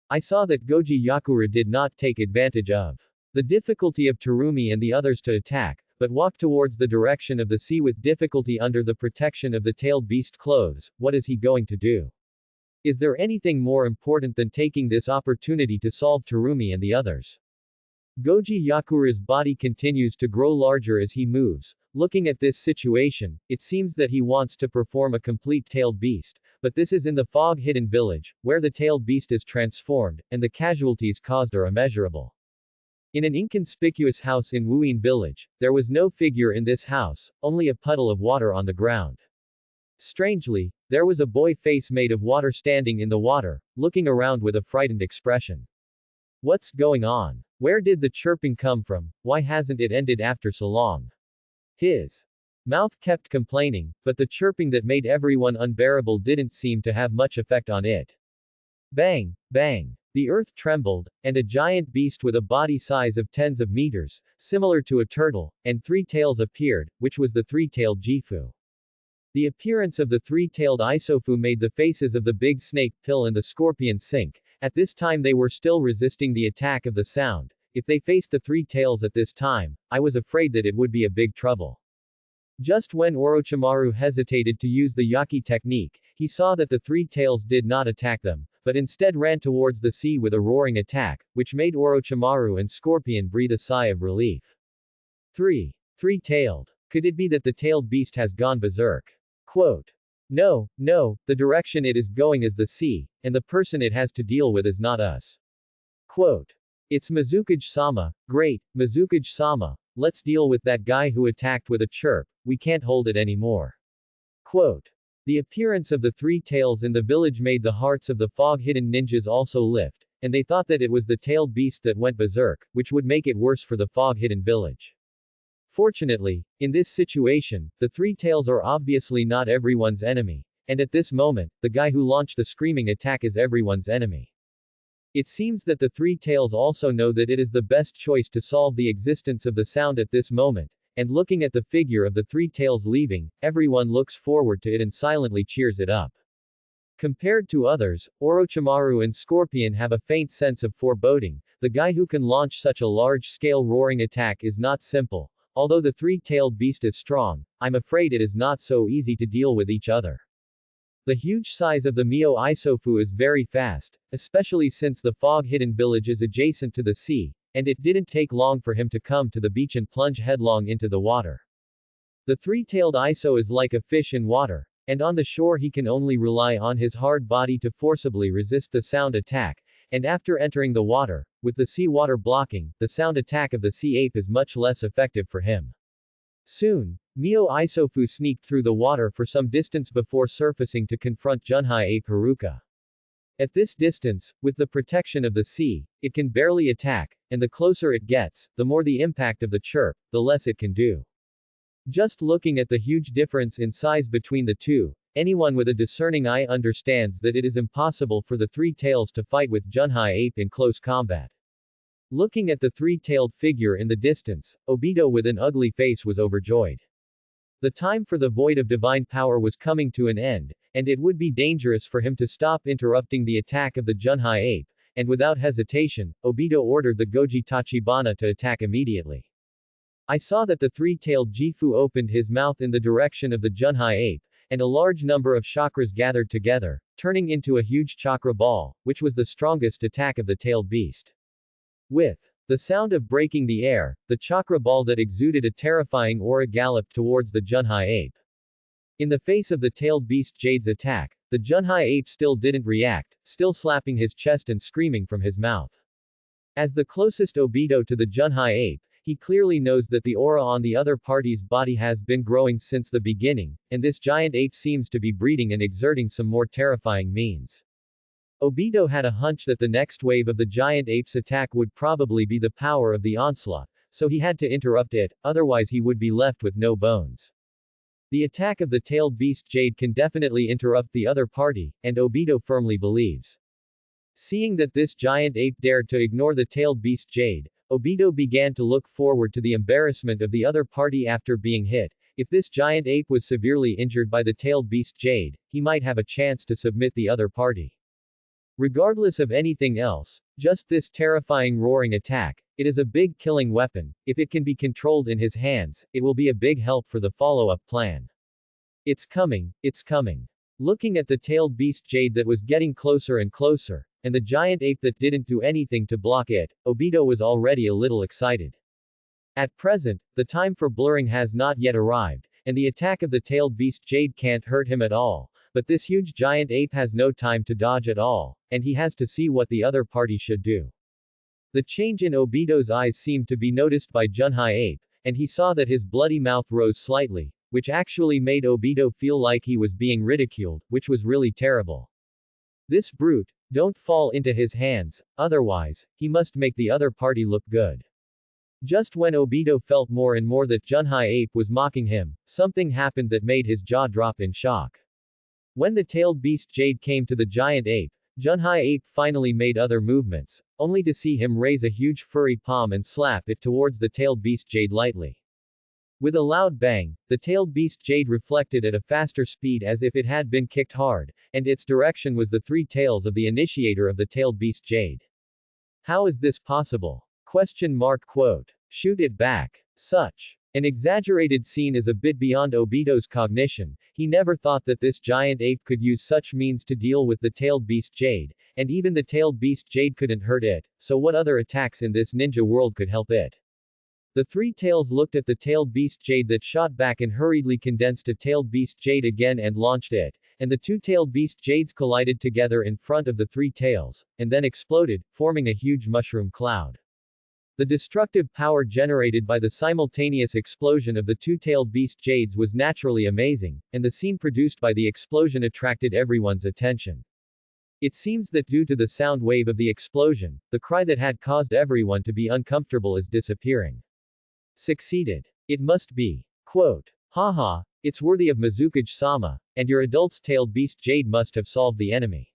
I saw that Goji Yakura did not take advantage of the difficulty of Terumi and the others to attack, but walked towards the direction of the sea with difficulty under the protection of the tailed beast clothes. What is he going to do? Is there anything more important than taking this opportunity to solve Terumi and the others? Goji Yakura's body continues to grow larger as he moves. Looking at this situation, it seems that he wants to perform a complete tailed beast, but this is in the fog-hidden village, where the tailed beast is transformed, and the casualties caused are immeasurable. In an inconspicuous house in Wuyin village, there was no figure in this house, only a puddle of water on the ground. Strangely, there was a boy face made of water standing in the water, looking around with a frightened expression. What's going on? Where did the chirping come from? Why hasn't it ended after so long? His mouth kept complaining, but the chirping that made everyone unbearable didn't seem to have much effect on it. Bang! Bang! The earth trembled, and a giant beast with a body size of tens of meters, similar to a turtle, and 3 tails appeared, which was the 3-tailed Jifu. The appearance of the 3-tailed Isofu made the faces of the big snake pill and the scorpion sink. At this time they were still resisting the attack of the sound. If they faced the 3 tails at this time, I was afraid that it would be a big trouble. Just when Orochimaru hesitated to use the Yaki technique, he saw that the 3 tails did not attack them, but instead ran towards the sea with a roaring attack, which made Orochimaru and Scorpion breathe a sigh of relief. 3-tailed. Could it be that the tailed beast has gone berserk? Quote. No, the direction it is going is the sea, and the person it has to deal with is not us. Quote. It's Mizukage-sama, great, Mizukage-sama, let's deal with that guy who attacked with a chirp, we can't hold it anymore. Quote. The appearance of the three tails in the village made the hearts of the fog-hidden ninjas also lift, and they thought that it was the tailed beast that went berserk, which would make it worse for the fog-hidden village. Fortunately, in this situation, the three tails are obviously not everyone's enemy, and at this moment, the guy who launched the screaming attack is everyone's enemy. It seems that the three tails also know that it is the best choice to solve the existence of the sound at this moment, and looking at the figure of the three tails leaving, everyone looks forward to it and silently cheers it up. Compared to others, Orochimaru and Scorpion have a faint sense of foreboding. The guy who can launch such a large-scale roaring attack is not simple. Although the three-tailed beast is strong, I'm afraid it is not so easy to deal with each other. The huge size of the Mio Isofu is very fast, especially since the fog-hidden village is adjacent to the sea, and it didn't take long for him to come to the beach and plunge headlong into the water. The three-tailed Iso is like a fish in water, and on the shore he can only rely on his hard body to forcibly resist the sound attack, and after entering the water, with the sea water blocking, the sound attack of the sea ape is much less effective for him. Soon, Mio Isofu sneaked through the water for some distance before surfacing to confront Junhai ape Haruka. At this distance, with the protection of the sea, it can barely attack, and the closer it gets, the more the impact of the chirp, the less it can do. Just looking at the huge difference in size between the two, anyone with a discerning eye understands that it is impossible for the three tails to fight with Junhai ape in close combat. Looking at the three-tailed figure in the distance, Obito with an ugly face was overjoyed. The time for the void of divine power was coming to an end, and it would be dangerous for him to stop interrupting the attack of the Junhai ape, and without hesitation, Obito ordered the Goji Tachibana to attack immediately. I saw that the three-tailed Gifu opened his mouth in the direction of the Junhai ape, and a large number of chakras gathered together, turning into a huge chakra ball, which was the strongest attack of the tailed beast. With the sound of breaking the air, the chakra ball that exuded a terrifying aura galloped towards the Junhai ape. In the face of the tailed beast Jade's attack, the Junhai ape still didn't react, still slapping his chest and screaming from his mouth. As the closest Obito to the Junhai ape, he clearly knows that the aura on the other party's body has been growing since the beginning, and this giant ape seems to be breeding and exerting some more terrifying means. Obito had a hunch that the next wave of the giant ape's attack would probably be the power of the onslaught, so he had to interrupt it, otherwise he would be left with no bones. The attack of the tailed beast Jade can definitely interrupt the other party, and Obito firmly believes. Seeing that this giant ape dared to ignore the tailed beast Jade, Obito began to look forward to the embarrassment of the other party after being hit. If this giant ape was severely injured by the tailed beast Jade, he might have a chance to submit the other party. Regardless of anything else, just this terrifying roaring attack, it is a big killing weapon. If it can be controlled in his hands, it will be a big help for the follow-up plan. It's coming, it's coming. Looking at the tailed beast Jade that was getting closer and closer, and the giant ape that didn't do anything to block it, Obito was already a little excited. At present, the time for blurring has not yet arrived, and the attack of the tailed beast Jade can't hurt him at all. But this huge giant ape has no time to dodge at all, and he has to see what the other party should do. The change in Obito's eyes seemed to be noticed by Junhai ape, and he saw that his bloody mouth rose slightly, which actually made Obito feel like he was being ridiculed, which was really terrible. This brute, don't fall into his hands, otherwise, he must make the other party look good. Just when Obito felt more and more that Junhai ape was mocking him, something happened that made his jaw drop in shock. When the tailed beast Jade came to the giant ape, Junhai ape finally made other movements, only to see him raise a huge furry palm and slap it towards the tailed beast Jade lightly. With a loud bang, the tailed beast Jade reflected at a faster speed as if it had been kicked hard, and its direction was the three tails of the initiator of the tailed beast Jade. How is this possible? Question mark quote. Shoot it back. Such an exaggerated scene is a bit beyond Obito's cognition. He never thought that this giant ape could use such means to deal with the tailed beast Jade, and even the tailed beast Jade couldn't hurt it, so what other attacks in this ninja world could help it? The three tails looked at the tailed beast Jade that shot back and hurriedly condensed a tailed beast Jade again and launched it, and the two tailed beast Jades collided together in front of the three tails, and then exploded, forming a huge mushroom cloud. The destructive power generated by the simultaneous explosion of the two-tailed beast jades was naturally amazing, and the scene produced by the explosion attracted everyone's attention. It seems that due to the sound wave of the explosion, the cry that had caused everyone to be uncomfortable is disappearing. Succeeded. It must be. Quote. Haha, it's worthy of Mizukage-sama, and your adult's tailed beast jade must have solved the enemy.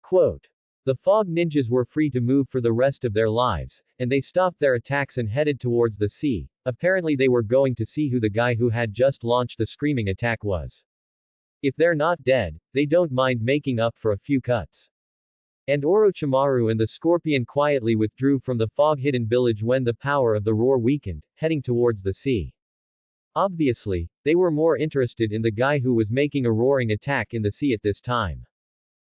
Quote. The fog ninjas were free to move for the rest of their lives, and they stopped their attacks and headed towards the sea. Apparently they were going to see who the guy who had just launched the screaming attack was. If they're not dead, they don't mind making up for a few cuts. And Orochimaru and the Scorpion quietly withdrew from the fog-hidden village when the power of the roar weakened, heading towards the sea. Obviously, they were more interested in the guy who was making a roaring attack in the sea at this time.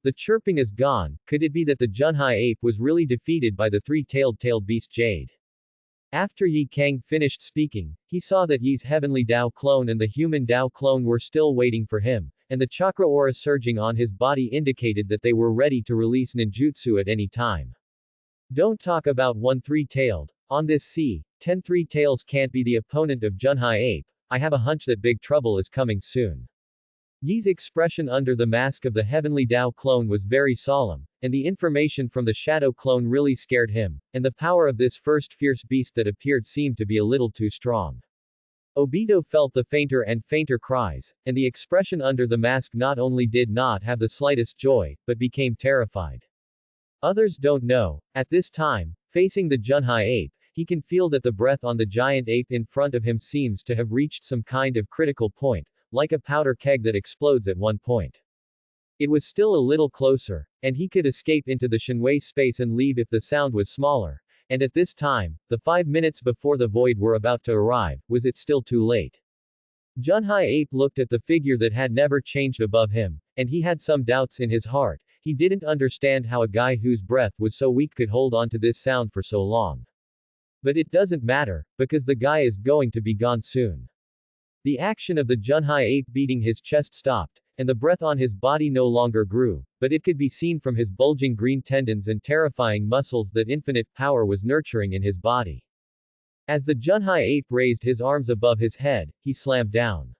The chirping is gone. Could it be that the Junhai ape was really defeated by the three-tailed beast jade? After Yi Kang finished speaking, he saw that Yi's heavenly Dao clone and the human Dao clone were still waiting for him, and the chakra aura surging on his body indicated that they were ready to release ninjutsu at any time. Don't talk about one three-tailed. On this sea, 10 three-tails can't be the opponent of Junhai ape. I have a hunch that big trouble is coming soon. Yi's expression under the mask of the heavenly Dao clone was very solemn, and the information from the shadow clone really scared him, and the power of this first fierce beast that appeared seemed to be a little too strong. Obito felt the fainter and fainter cries, and the expression under the mask not only did not have the slightest joy, but became terrified. Others don't know. At this time, facing the Junhai ape, he can feel that the breath on the giant ape in front of him seems to have reached some kind of critical point, like a powder keg that explodes at one point. It was still a little closer, and he could escape into the Shinwei space and leave if the sound was smaller, and at this time, the 5 minutes before the void were about to arrive, was it still too late? Junhai ape looked at the figure that had never changed above him, and he had some doubts in his heart. He didn't understand how a guy whose breath was so weak could hold on to this sound for so long. But it doesn't matter, because the guy is going to be gone soon. The action of the Junhai ape beating his chest stopped, and the breath on his body no longer grew, but it could be seen from his bulging green tendons and terrifying muscles that infinite power was nurturing in his body. As the Junhai ape raised his arms above his head, he slammed down.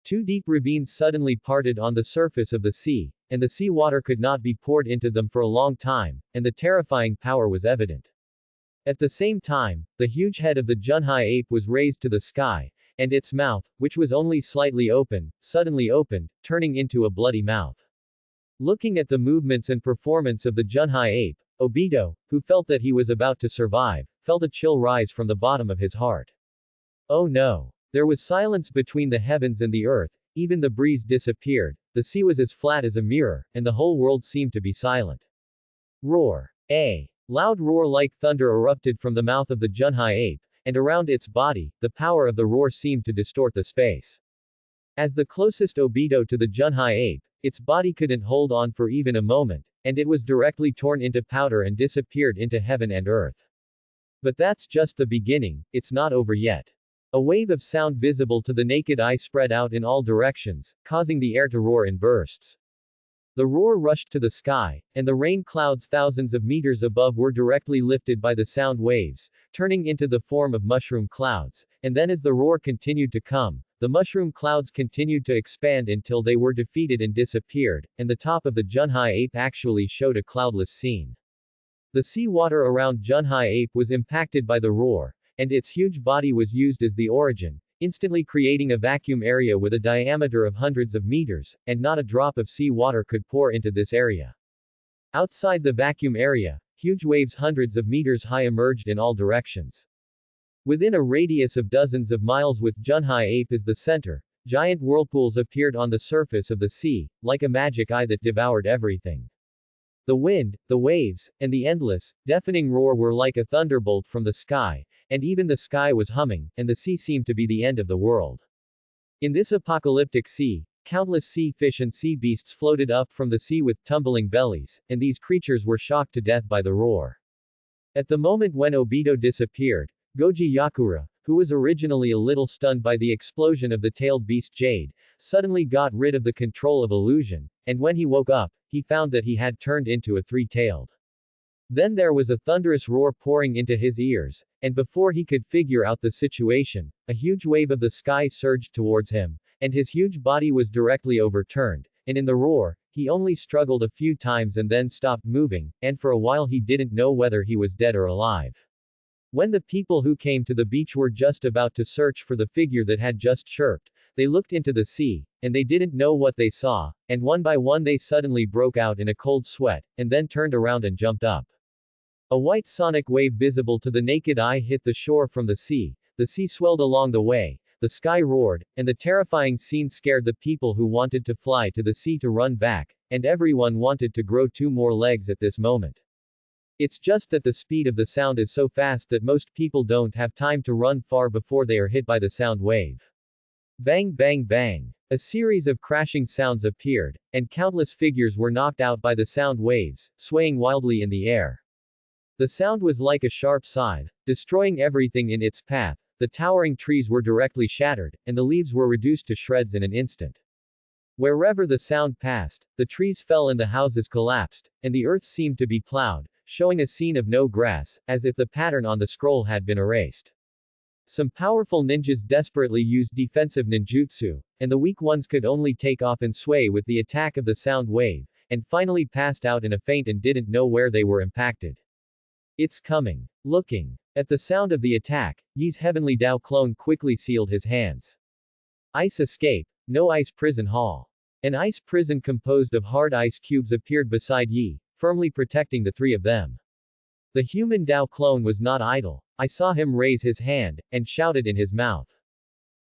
2 deep ravines suddenly parted on the surface of the sea, and the sea water could not be poured into them for a long time, and the terrifying power was evident. At the same time, the huge head of the Junhai ape was raised to the sky, and its mouth, which was only slightly open, suddenly opened, turning into a bloody mouth. Looking at the movements and performance of the Junhai ape, Obito, who felt that he was about to survive, felt a chill rise from the bottom of his heart. Oh no! There was silence between the heavens and the earth, even the breeze disappeared, the sea was as flat as a mirror, and the whole world seemed to be silent. Roar! A loud roar like thunder erupted from the mouth of the Junhai ape, and around its body, the power of the roar seemed to distort the space. As the closest Obito to the Junhai ape, its body couldn't hold on for even a moment, and it was directly torn into powder and disappeared into heaven and earth. But that's just the beginning, it's not over yet. A wave of sound visible to the naked eye spread out in all directions, causing the air to roar in bursts. The roar rushed to the sky, and the rain clouds thousands of meters above were directly lifted by the sound waves, turning into the form of mushroom clouds, and then as the roar continued to come, the mushroom clouds continued to expand until they were defeated and disappeared, and the top of the Junhai ape actually showed a cloudless scene. The sea water around Junhai ape was impacted by the roar, and its huge body was used as the origin, instantly creating a vacuum area with a diameter of hundreds of meters, and not a drop of sea water could pour into this area. Outside the vacuum area, huge waves hundreds of meters high emerged in all directions. Within a radius of dozens of miles with Junhai ape as the center, giant whirlpools appeared on the surface of the sea, like a magic eye that devoured everything. The wind, the waves, and the endless, deafening roar were like a thunderbolt from the sky, and even the sky was humming, and the sea seemed to be the end of the world. In this apocalyptic sea, countless sea fish and sea beasts floated up from the sea with tumbling bellies, and these creatures were shocked to death by the roar. At the moment when Obito disappeared, Goji Yakura, who was originally a little stunned by the explosion of the tailed beast Jade, suddenly got rid of the control of illusion, and when he woke up, he found that he had turned into a three-tailed Then there was a thunderous roar pouring into his ears, and before he could figure out the situation, a huge wave of the sky surged towards him, and his huge body was directly overturned, and in the roar, he only struggled a few times and then stopped moving, and for a while he didn't know whether he was dead or alive. When the people who came to the beach were just about to search for the figure that had just chirped, they looked into the sea, and they didn't know what they saw, and one by one they suddenly broke out in a cold sweat, and then turned around and jumped up. A white sonic wave visible to the naked eye hit the shore from the sea swelled along the way, the sky roared, and the terrifying scene scared the people who wanted to fly to the sea to run back, and everyone wanted to grow 2 more legs at this moment. It's just that the speed of the sound is so fast that most people don't have time to run far before they are hit by the sound wave. Bang bang bang. A series of crashing sounds appeared, and countless figures were knocked out by the sound waves, swaying wildly in the air. The sound was like a sharp scythe, destroying everything in its path. The towering trees were directly shattered, and the leaves were reduced to shreds in an instant. Wherever the sound passed, the trees fell and the houses collapsed, and the earth seemed to be plowed, showing a scene of no grass, as if the pattern on the scroll had been erased. Some powerful ninjas desperately used defensive ninjutsu, and the weak ones could only take off and sway with the attack of the sound wave, and finally passed out in a faint and didn't know where they were impacted. It's coming. Looking at the sound of the attack, Yi's heavenly Dao clone quickly sealed his hands. Ice escape. No ice prison hall. An ice prison composed of hard ice cubes appeared beside Yi, firmly protecting the 3 of them. The human Dao clone was not idle. I saw him raise his hand, and shouted in his mouth.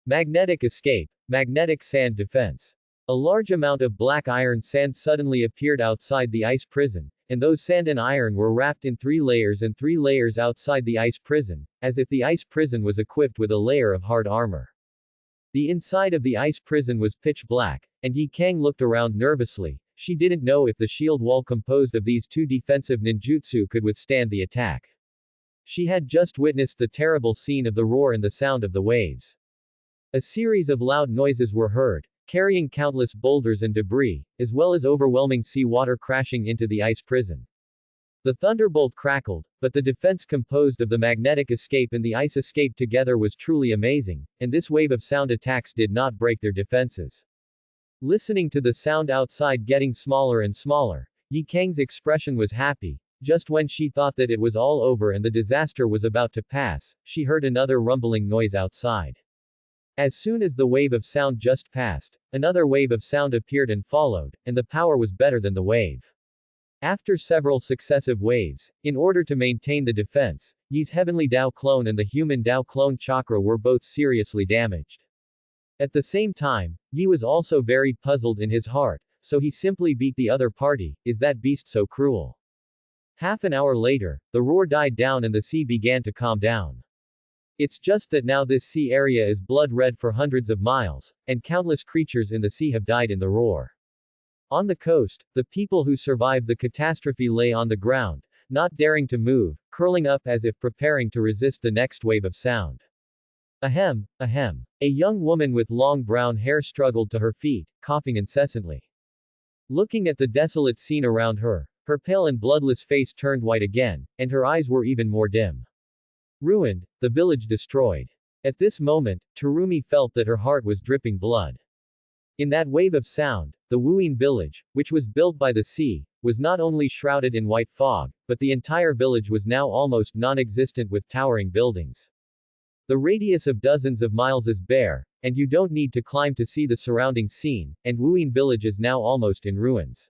Magnetic escape. Magnetic sand defense. A large amount of black iron sand suddenly appeared outside the ice prison, and those sand and iron were wrapped in 3 layers and 3 layers outside the ice prison, as if the ice prison was equipped with a layer of hard armor. The inside of the ice prison was pitch black, and Yi Kang looked around nervously. She didn't know if the shield wall composed of these 2 defensive ninjutsu could withstand the attack. She had just witnessed the terrible scene of the roar and the sound of the waves. A series of loud noises were heard, carrying countless boulders and debris, as well as overwhelming sea water crashing into the ice prison. The thunderbolt crackled, but the defense composed of the magnetic escape and the ice escape together was truly amazing, and this wave of sound attacks did not break their defenses. Listening to the sound outside getting smaller and smaller, Yi Kang's expression was happy. Just when she thought that it was all over and the disaster was about to pass, she heard another rumbling noise outside. As soon as the wave of sound just passed, another wave of sound appeared and followed, and the power was better than the wave. After several successive waves, in order to maintain the defense, Yi's heavenly Dao clone and the human Dao clone chakra were both seriously damaged. At the same time, Yi was also very puzzled in his heart, so he simply beat the other party. Is that beast so cruel? Half an hour later, the roar died down and the sea began to calm down. It's just that now this sea area is blood red for hundreds of miles, and countless creatures in the sea have died in the roar. On the coast, the people who survived the catastrophe lay on the ground, not daring to move, curling up as if preparing to resist the next wave of sound. Ahem, ahem. A young woman with long brown hair struggled to her feet, coughing incessantly. Looking at the desolate scene around her, her pale and bloodless face turned white again, and her eyes were even more dim. Ruined, the village destroyed. At this moment, Terumi felt that her heart was dripping blood. In that wave of sound, the Wuyin village, which was built by the sea, was not only shrouded in white fog, but the entire village was now almost non-existent with towering buildings. The radius of dozens of miles is bare, and you don't need to climb to see the surrounding scene, and Wuyin village is now almost in ruins.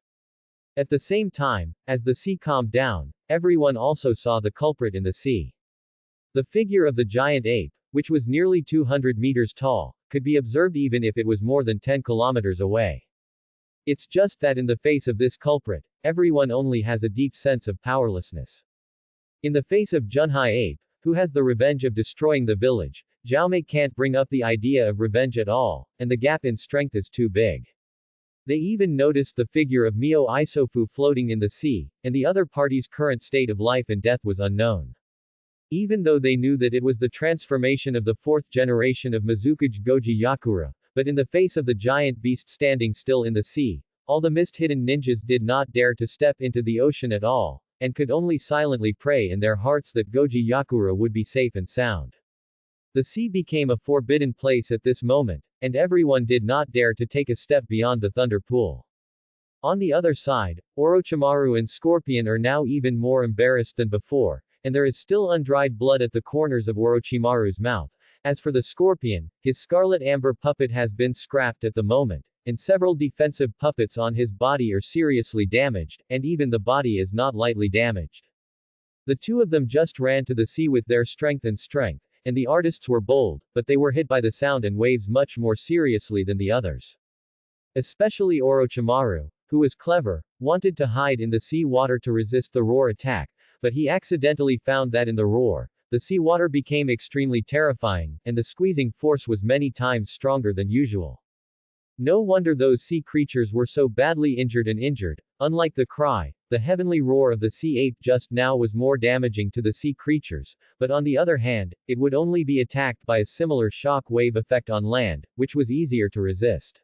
At the same time, as the sea calmed down, everyone also saw the culprit in the sea. The figure of the giant ape, which was nearly 200 meters tall, could be observed even if it was more than 10 kilometers away. It's just that in the face of this culprit, everyone only has a deep sense of powerlessness. In the face of Junhai ape, who has the revenge of destroying the village, Jiaomei can't bring up the idea of revenge at all, and the gap in strength is too big. They even noticed the figure of Mio Isofu floating in the sea, and the other party's current state of life and death was unknown. Even though they knew that it was the transformation of the 4th generation of Mizukage Goji Yakura, but in the face of the giant beast standing still in the sea, all the mist-hidden ninjas did not dare to step into the ocean at all, and could only silently pray in their hearts that Goji Yakura would be safe and sound. The sea became a forbidden place at this moment, and everyone did not dare to take a step beyond the thunder pool. On the other side, Orochimaru and Scorpion are now even more embarrassed than before, and there is still undried blood at the corners of Orochimaru's mouth. As for the Scorpion, his scarlet amber puppet has been scrapped at the moment, and several defensive puppets on his body are seriously damaged, and even the body is not lightly damaged. The two of them just ran to the sea with their strength, and the artists were bold, but they were hit by the sound and waves much more seriously than the others. Especially Orochimaru, who was clever, wanted to hide in the sea water to resist the roar attack, but he accidentally found that in the roar, the sea water became extremely terrifying, and the squeezing force was many times stronger than usual. No wonder those sea creatures were so badly injured. Unlike the cry, the heavenly roar of the sea ape just now was more damaging to the sea creatures, but on the other hand, it would only be attacked by a similar shock wave effect on land, which was easier to resist.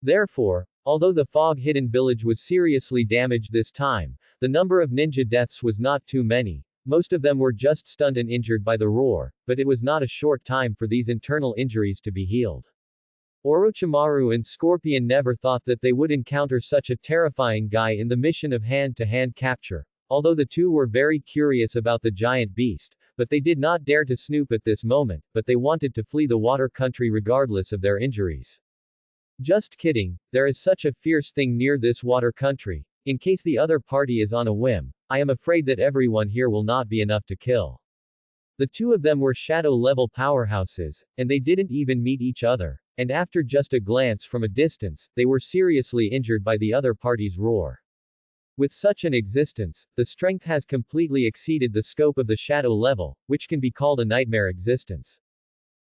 Therefore, although the fog-hidden village was seriously damaged this time, the number of ninja deaths was not too many. Most of them were just stunned and injured by the roar, but it was not a short time for these internal injuries to be healed. Orochimaru and Scorpion never thought that they would encounter such a terrifying guy in the mission of hand-to-hand capture, although the two were very curious about the giant beast, but they did not dare to snoop at this moment, but they wanted to flee the water country regardless of their injuries. Just kidding, there is such a fierce thing near this water country. In case the other party is on a whim, I am afraid that everyone here will not be enough to kill. The two of them were shadow-level powerhouses, and they didn't even meet each other, and after just a glance from a distance, they were seriously injured by the other party's roar. With such an existence, the strength has completely exceeded the scope of the shadow level, which can be called a nightmare existence.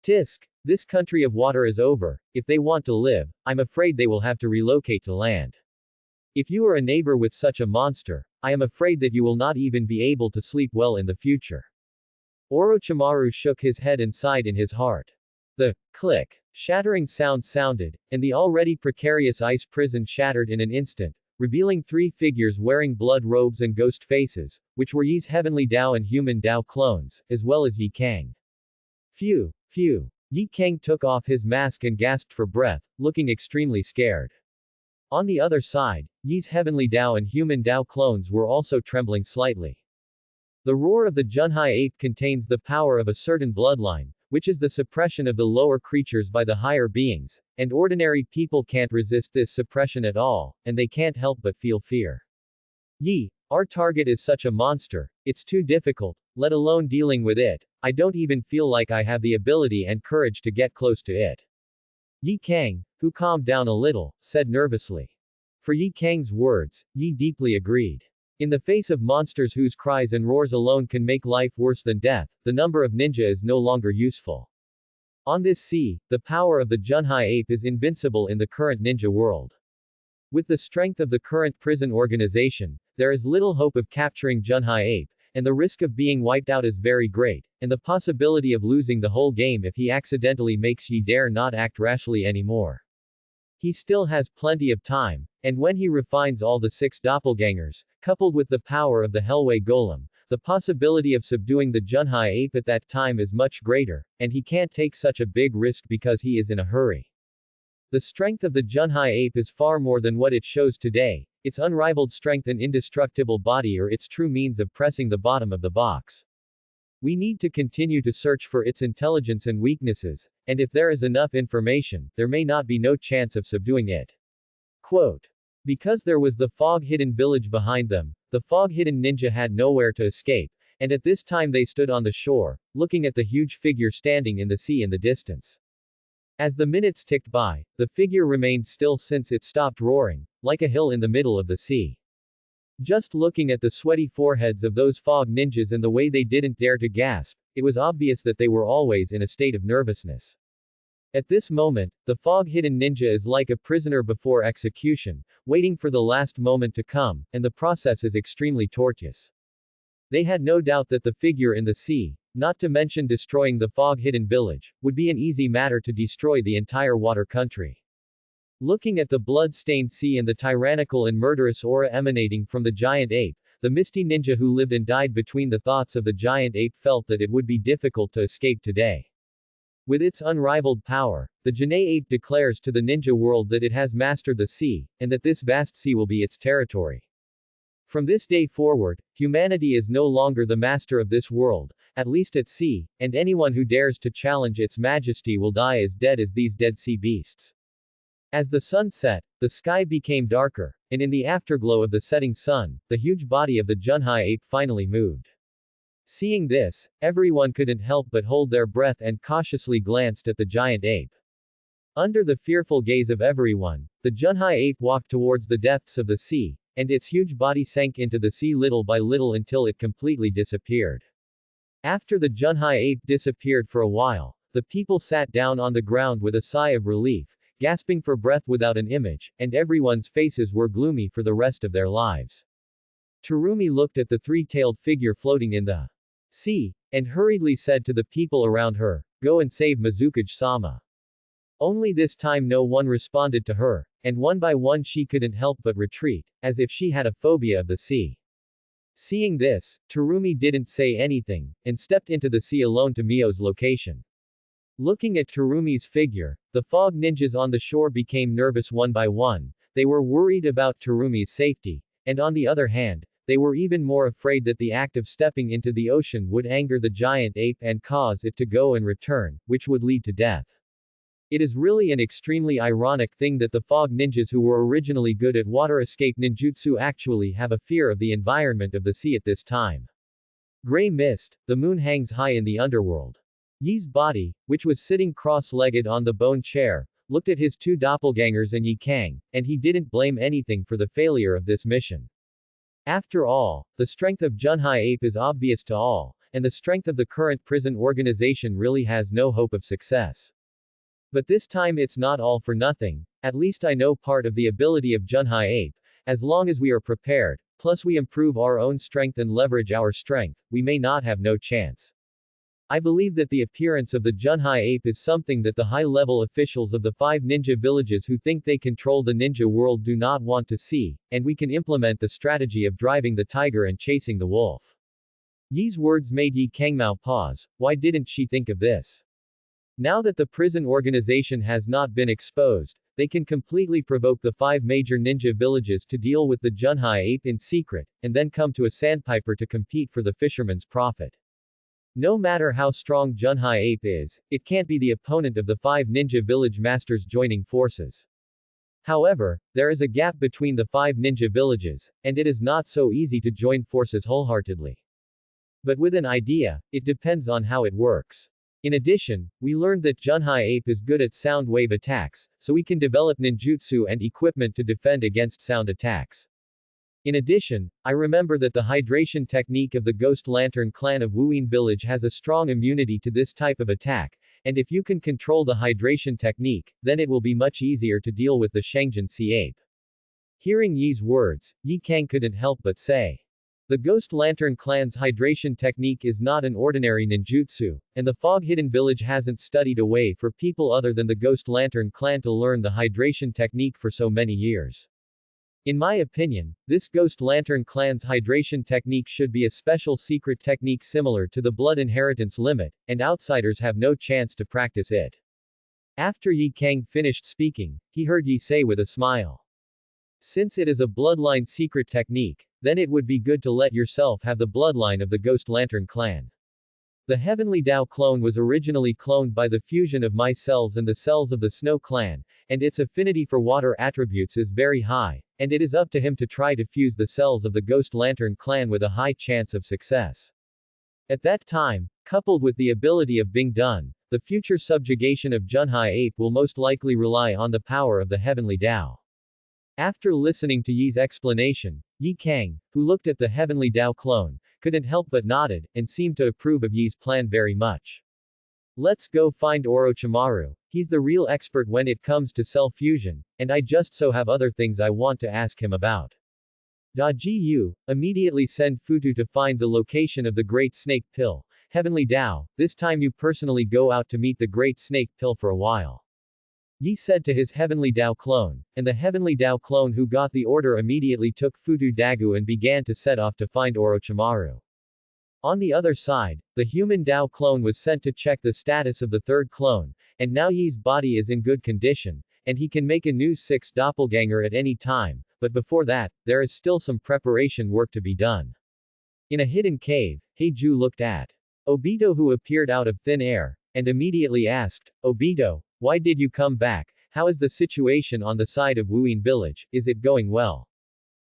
Tisk, this country of water is over. If they want to live, I'm afraid they will have to relocate to land. If you are a neighbor with such a monster, I am afraid that you will not even be able to sleep well in the future. Orochimaru shook his head and sighed in his heart. The click, shattering sound sounded, and the already precarious ice prison shattered in an instant, revealing three figures wearing blood robes and ghost faces, which were Yi's heavenly Dao and human Dao clones, as well as Yi Kang. Phew. Yi Kang took off his mask and gasped for breath, looking extremely scared. On the other side, Yi's heavenly Dao and human Dao clones were also trembling slightly. The roar of the Junhai ape contains the power of a certain bloodline, which is the suppression of the lower creatures by the higher beings, and ordinary people can't resist this suppression at all, and they can't help but feel fear. Yi, our target is such a monster, it's too difficult, let alone dealing with it, I don't even feel like I have the ability and courage to get close to it. Yi Kang, who calmed down a little, said nervously. For Yi Kang's words, Yi deeply agreed. In the face of monsters whose cries and roars alone can make life worse than death, the number of ninja is no longer useful. On this sea, the power of the Junhai ape is invincible in the current ninja world. With the strength of the current prison organization, there is little hope of capturing Junhai ape, and the risk of being wiped out is very great, and the possibility of losing the whole game if he accidentally makes Yi dare not act rashly anymore. He still has plenty of time, and when he refines all the 6 doppelgangers, coupled with the power of the Hellway Golem, the possibility of subduing the Junhai ape at that time is much greater, and he can't take such a big risk because he is in a hurry. The strength of the Junhai ape is far more than what it shows today, its unrivaled strength and indestructible body are its true means of pressing the bottom of the box. We need to continue to search for its intelligence and weaknesses, and if there is enough information, there may not be no chance of subduing it. Quote. Because there was the fog-hidden village behind them, the fog-hidden ninja had nowhere to escape, and at this time they stood on the shore, looking at the huge figure standing in the sea in the distance. As the minutes ticked by, the figure remained still since it stopped roaring, like a hill in the middle of the sea. Just looking at the sweaty foreheads of those fog ninjas and the way they didn't dare to gasp, it was obvious that they were always in a state of nervousness. At this moment, the fog-hidden ninja is like a prisoner before execution, waiting for the last moment to come, and the process is extremely tortuous. They had no doubt that the figure in the sea, not to mention destroying the fog-hidden village, would be an easy matter to destroy the entire water country. Looking at the blood-stained sea and the tyrannical and murderous aura emanating from the giant ape, the misty ninja who lived and died between the thoughts of the giant ape felt that it would be difficult to escape today. With its unrivaled power, the Janae ape declares to the ninja world that it has mastered the sea, and that this vast sea will be its territory. From this day forward, humanity is no longer the master of this world, at least at sea, and anyone who dares to challenge its majesty will die as dead as these dead sea beasts. As the sun set, the sky became darker, and in the afterglow of the setting sun, the huge body of the Junhai ape finally moved. Seeing this, everyone couldn't help but hold their breath and cautiously glanced at the giant ape. Under the fearful gaze of everyone, the Junhai ape walked towards the depths of the sea, and its huge body sank into the sea little by little until it completely disappeared. After the Junhai ape disappeared for a while, the people sat down on the ground with a sigh of relief, gasping for breath without an image, and everyone's faces were gloomy for the rest of their lives. Terumi looked at the three-tailed figure floating in the sea, and hurriedly said to the people around her, "Go and save Mizukage-sama." Only this time no one responded to her, and one by one she couldn't help but retreat, as if she had a phobia of the sea. Seeing this, Terumi didn't say anything, and stepped into the sea alone to Mio's location. Looking at Terumi's figure, the fog ninjas on the shore became nervous one by one. They were worried about Terumi's safety, and on the other hand, they were even more afraid that the act of stepping into the ocean would anger the giant ape and cause it to go and return, which would lead to death. It is really an extremely ironic thing that the fog ninjas who were originally good at water escape ninjutsu actually have a fear of the environment of the sea at this time. Gray mist, the moon hangs high in the underworld. Yi's body, which was sitting cross-legged on the bone chair, looked at his two doppelgangers and Yi Kang, and he didn't blame anything for the failure of this mission. After all, the strength of Junhai ape is obvious to all, and the strength of the current prison organization really has no hope of success. But this time it's not all for nothing. At least I know part of the ability of Junhai ape. As long as we are prepared, plus we improve our own strength and leverage our strength, we may not have no chance. I believe that the appearance of the Junhai ape is something that the high-level officials of the 5 ninja villages who think they control the ninja world do not want to see, and we can implement the strategy of driving the tiger and chasing the wolf. Yi's words made Yi Kangmao pause. Why didn't she think of this? Now that the prison organization has not been exposed, they can completely provoke the 5 major ninja villages to deal with the Junhai ape in secret, and then come to a sandpiper to compete for the fisherman's profit. No matter how strong Junhai ape is, it can't be the opponent of the 5 ninja village masters joining forces. However, there is a gap between the 5 ninja villages, and it is not so easy to join forces wholeheartedly. But with an idea, it depends on how it works. In addition, we learned that Junhai ape is good at sound wave attacks, so we can develop ninjutsu and equipment to defend against sound attacks. In addition, I remember that the hydration technique of the Ghost Lantern clan of Wuyin village has a strong immunity to this type of attack, and if you can control the hydration technique, then it will be much easier to deal with the Shangjian Sea ape. Hearing Yi's words, Yi Kang couldn't help but say. The Ghost Lantern clan's hydration technique is not an ordinary ninjutsu, and the Fog Hidden Village hasn't studied a way for people other than the Ghost Lantern clan to learn the hydration technique for so many years. In my opinion, this Ghost Lantern clan's hydration technique should be a special secret technique similar to the blood inheritance limit, and outsiders have no chance to practice it. After Yi Kang finished speaking, he heard Yi say with a smile. Since it is a bloodline secret technique, then it would be good to let yourself have the bloodline of the Ghost Lantern clan. The Heavenly Dao clone was originally cloned by the fusion of my cells and the cells of the Snow clan, and its affinity for water attributes is very high, and it is up to him to try to fuse the cells of the Ghost Lantern clan with a high chance of success. At that time, coupled with the ability of Bing Dun, the future subjugation of Junhai ape will most likely rely on the power of the Heavenly Dao. After listening to Yi's explanation, Yi Kang, who looked at the Heavenly Dao clone, couldn't help but nodded, and seemed to approve of Yi's plan very much. Let's go find Orochimaru. He's the real expert when it comes to cell fusion, and I just so have other things I want to ask him about. Da Ji Yu, immediately send Futu to find the location of the Great Snake Pill. Heavenly Dao, this time you personally go out to meet the Great Snake Pill for a while. Yi said to his heavenly Dao clone, and the heavenly Dao clone who got the order immediately took Futu Dagu and began to set off to find Orochimaru. On the other side, the human Dao clone was sent to check the status of the third clone, and now Yi's body is in good condition, and he can make a new sixth doppelganger at any time, but before that, there is still some preparation work to be done. In a hidden cave, Heiju looked at Obito, who appeared out of thin air, and immediately asked, Obito, why did you come back? How is the situation on the side of Wuin village? Is it going well?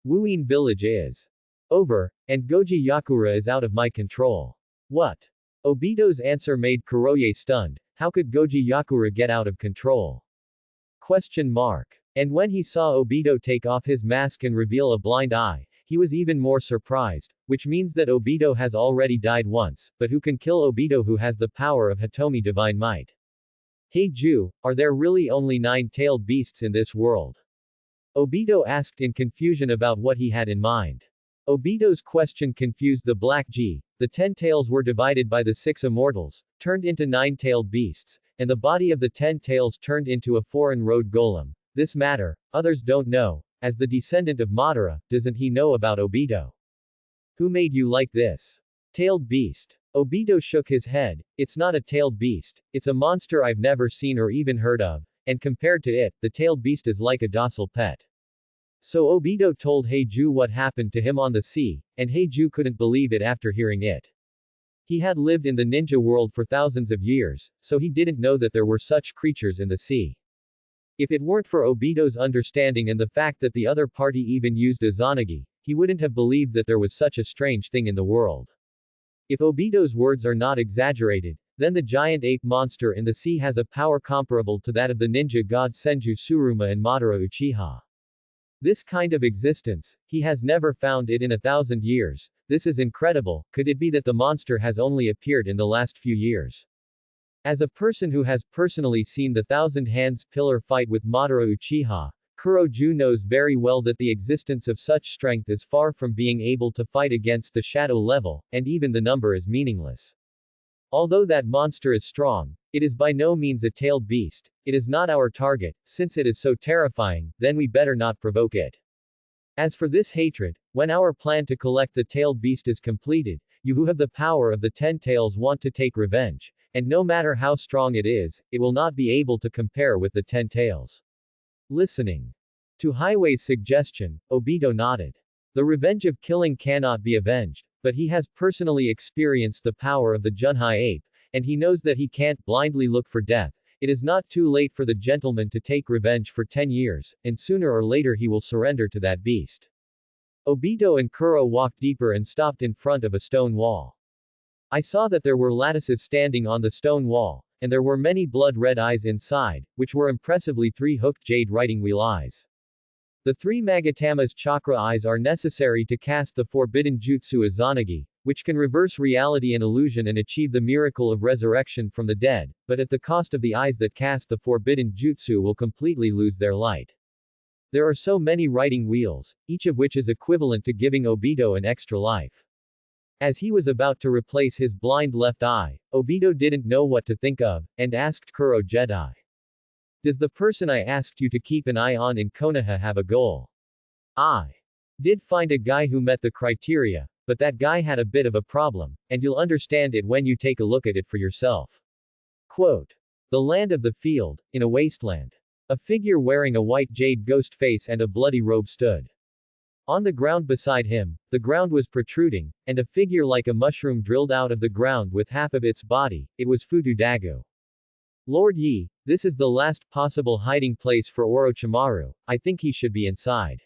Wuin village is over, and Goji Yakura is out of my control. What? Obito's answer made Kuroye stunned. How could Goji Yakura get out of control? Question mark. And when he saw Obito take off his mask and reveal a blind eye, he was even more surprised, which means that Obito has already died once, but who can kill Obito, who has the power of Hitomi divine might? Heiju, are there really only 9-tailed beasts in this world? Obito asked in confusion about what he had in mind. Obito's question confused the Black G. The 10 tails were divided by the 6 immortals, turned into 9-tailed beasts, and the body of the 10 tails turned into a foreign road golem. This matter, others don't know. As the descendant of Madara, doesn't he know about Obito? Who made you like this? Tailed beast. Obito shook his head. It's not a tailed beast, it's a monster I've never seen or even heard of, and compared to it, the tailed beast is like a docile pet. So Obito told Heiju what happened to him on the sea, and Heiju couldn't believe it after hearing it. He had lived in the ninja world for thousands of years, so he didn't know that there were such creatures in the sea. If it weren't for Obito's understanding and the fact that the other party even used Izanagi, he wouldn't have believed that there was such a strange thing in the world. If Obito's words are not exaggerated, then the giant ape monster in the sea has a power comparable to that of the ninja god Senju Tsuruma and Madara Uchiha. This kind of existence, he has never found it in 1,000 years. This is incredible. Could it be that the monster has only appeared in the last few years? As a person who has personally seen the Thousand Hands Pillar fight with Madara Uchiha, Kuroju knows very well that the existence of such strength is far from being able to fight against the shadow level, and even the number is meaningless. Although that monster is strong, it is by no means a tailed beast. It is not our target. Since it is so terrifying, then we better not provoke it. As for this hatred, when our plan to collect the tailed beast is completed, you who have the power of the 10 tails want to take revenge, and no matter how strong it will not be able to compare with the 10 tails. Listening to Highway's suggestion, Obito nodded. The revenge of killing cannot be avenged, but he has personally experienced the power of the Junhai ape, and he knows that he can't blindly look for death. It is not too late for the gentleman to take revenge for 10 years, and sooner or later he will surrender to that beast. Obito and Kuro walked deeper and stopped in front of a stone wall. I saw that there were lattices standing on the stone wall, and there were many blood-red eyes inside, which were impressively 3 hooked jade writing wheel eyes. The 3 Magatama's chakra eyes are necessary to cast the forbidden jutsu Izanagi, which can reverse reality and illusion and achieve the miracle of resurrection from the dead, but at the cost of the eyes that cast the forbidden jutsu will completely lose their light. There are so many writing wheels, each of which is equivalent to giving Obito an extra life. As he was about to replace his blind left eye, Obito didn't know what to think of, and asked Kuro Jedi. Does the person I asked you to keep an eye on in Konoha have a goal? I did find a guy who met the criteria, but that guy had a bit of a problem, and you'll understand it when you take a look at it for yourself. Quote. The land of the field, in a wasteland. A figure wearing a white jade ghost face and a bloody robe stood. On the ground beside him, the ground was protruding, and a figure like a mushroom drilled out of the ground with half of its body. It was Futu Dagu. Lord Yi, this is the last possible hiding place for Orochimaru. I think he should be inside.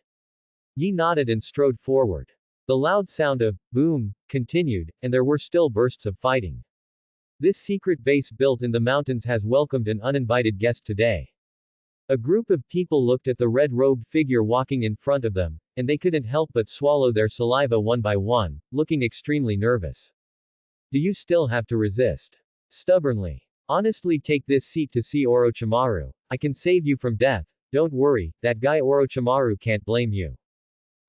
Yi nodded and strode forward. The loud sound of boom continued, and there were still bursts of fighting. This secret base built in the mountains has welcomed an uninvited guest today. A group of people looked at the red-robed figure walking in front of them, and they couldn't help but swallow their saliva one by one, looking extremely nervous. Do you still have to resist? Stubbornly. Honestly, take this seat to see Orochimaru. I can save you from death. Don't worry, that guy Orochimaru can't blame you.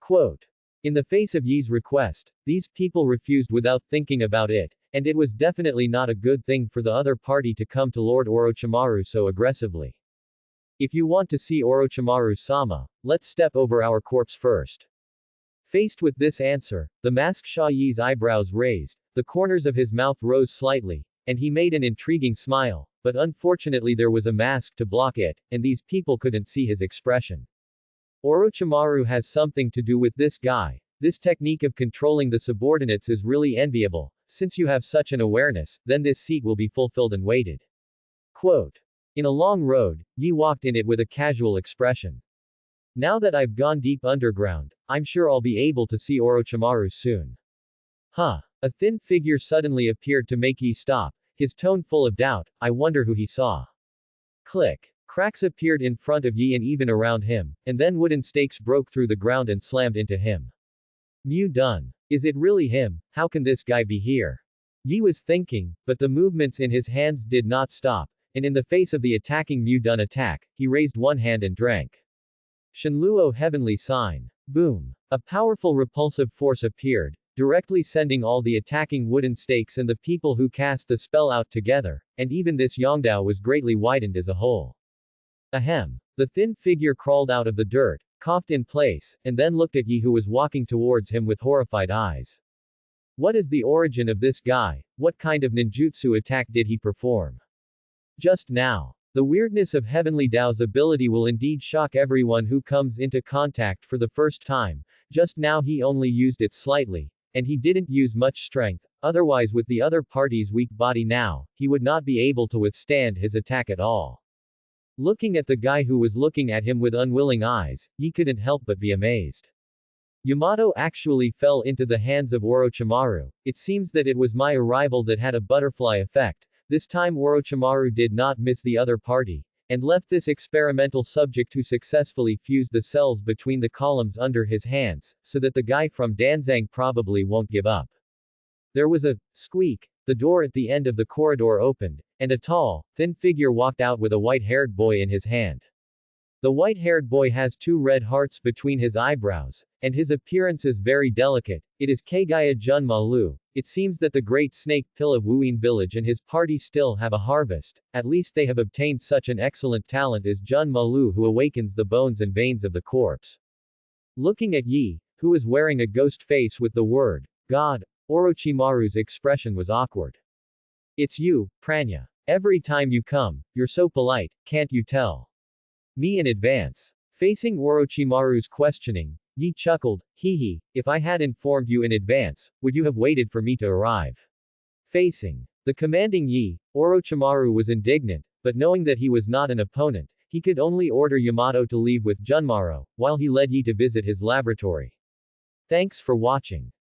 Quote. In the face of Yi's request, these people refused without thinking about it, and it was definitely not a good thing for the other party to come to Lord Orochimaru so aggressively. If you want to see Orochimaru-sama, let's step over our corpse first. Faced with this answer, the masked Sha Yi's eyebrows raised, the corners of his mouth rose slightly, and he made an intriguing smile, but unfortunately there was a mask to block it, and these people couldn't see his expression. Orochimaru has something to do with this guy. This technique of controlling the subordinates is really enviable. Since you have such an awareness, then this seat will be fulfilled and waited. Quote. In a long road, Yi walked in it with a casual expression. Now that I've gone deep underground, I'm sure I'll be able to see Orochimaru soon. Huh. A thin figure suddenly appeared to make Yi stop, his tone full of doubt. I wonder who he saw. Click. Cracks appeared in front of Yi and even around him, and then wooden stakes broke through the ground and slammed into him. Mu Dun. Is it really him? How can this guy be here? Yi was thinking, but the movements in his hands did not stop, and in the face of the attacking Mu Dun attack, he raised one hand and drank. Shenluo Heavenly Sign. Boom. A powerful repulsive force appeared, directly sending all the attacking wooden stakes and the people who cast the spell out together, and even this Yongdao was greatly widened as a whole. Ahem. The thin figure crawled out of the dirt, coughed in place, and then looked at Yi who was walking towards him with horrified eyes. What is the origin of this guy? What kind of ninjutsu attack did he perform? Just now. The weirdness of Heavenly Dao's ability will indeed shock everyone who comes into contact for the first time. Just now he only used it slightly, and he didn't use much strength, otherwise with the other party's weak body now, he would not be able to withstand his attack at all. Looking at the guy who was looking at him with unwilling eyes, Yi couldn't help but be amazed. Yamato actually fell into the hands of Orochimaru. It seems that it was my arrival that had a butterfly effect. This time Orochimaru did not miss the other party, and left this experimental subject to successfully fuse the cells between the columns under his hands, so that the guy from Danzang probably won't give up. There was a squeak, the door at the end of the corridor opened, and a tall, thin figure walked out with a white-haired boy in his hand. The white-haired boy has two red hearts between his eyebrows, and his appearance is very delicate. It is Kagaya Jun Malu. It seems that the great snake pill of Wuyin village and his party still have a harvest. At least they have obtained such an excellent talent as Jun Malu who awakens the bones and veins of the corpse. Looking at Yi, who is wearing a ghost face with the word, God, Orochimaru's expression was awkward. It's you, Pranya. Every time you come, you're so polite, can't you tell? Me in advance. Facing Orochimaru's questioning, Yi chuckled, hee, if I had informed you in advance, would you have waited for me to arrive? Facing the commanding Yi, Orochimaru was indignant, but knowing that he was not an opponent, he could only order Yamato to leave with Junmaro, while he led Yi to visit his laboratory. Thanks for watching.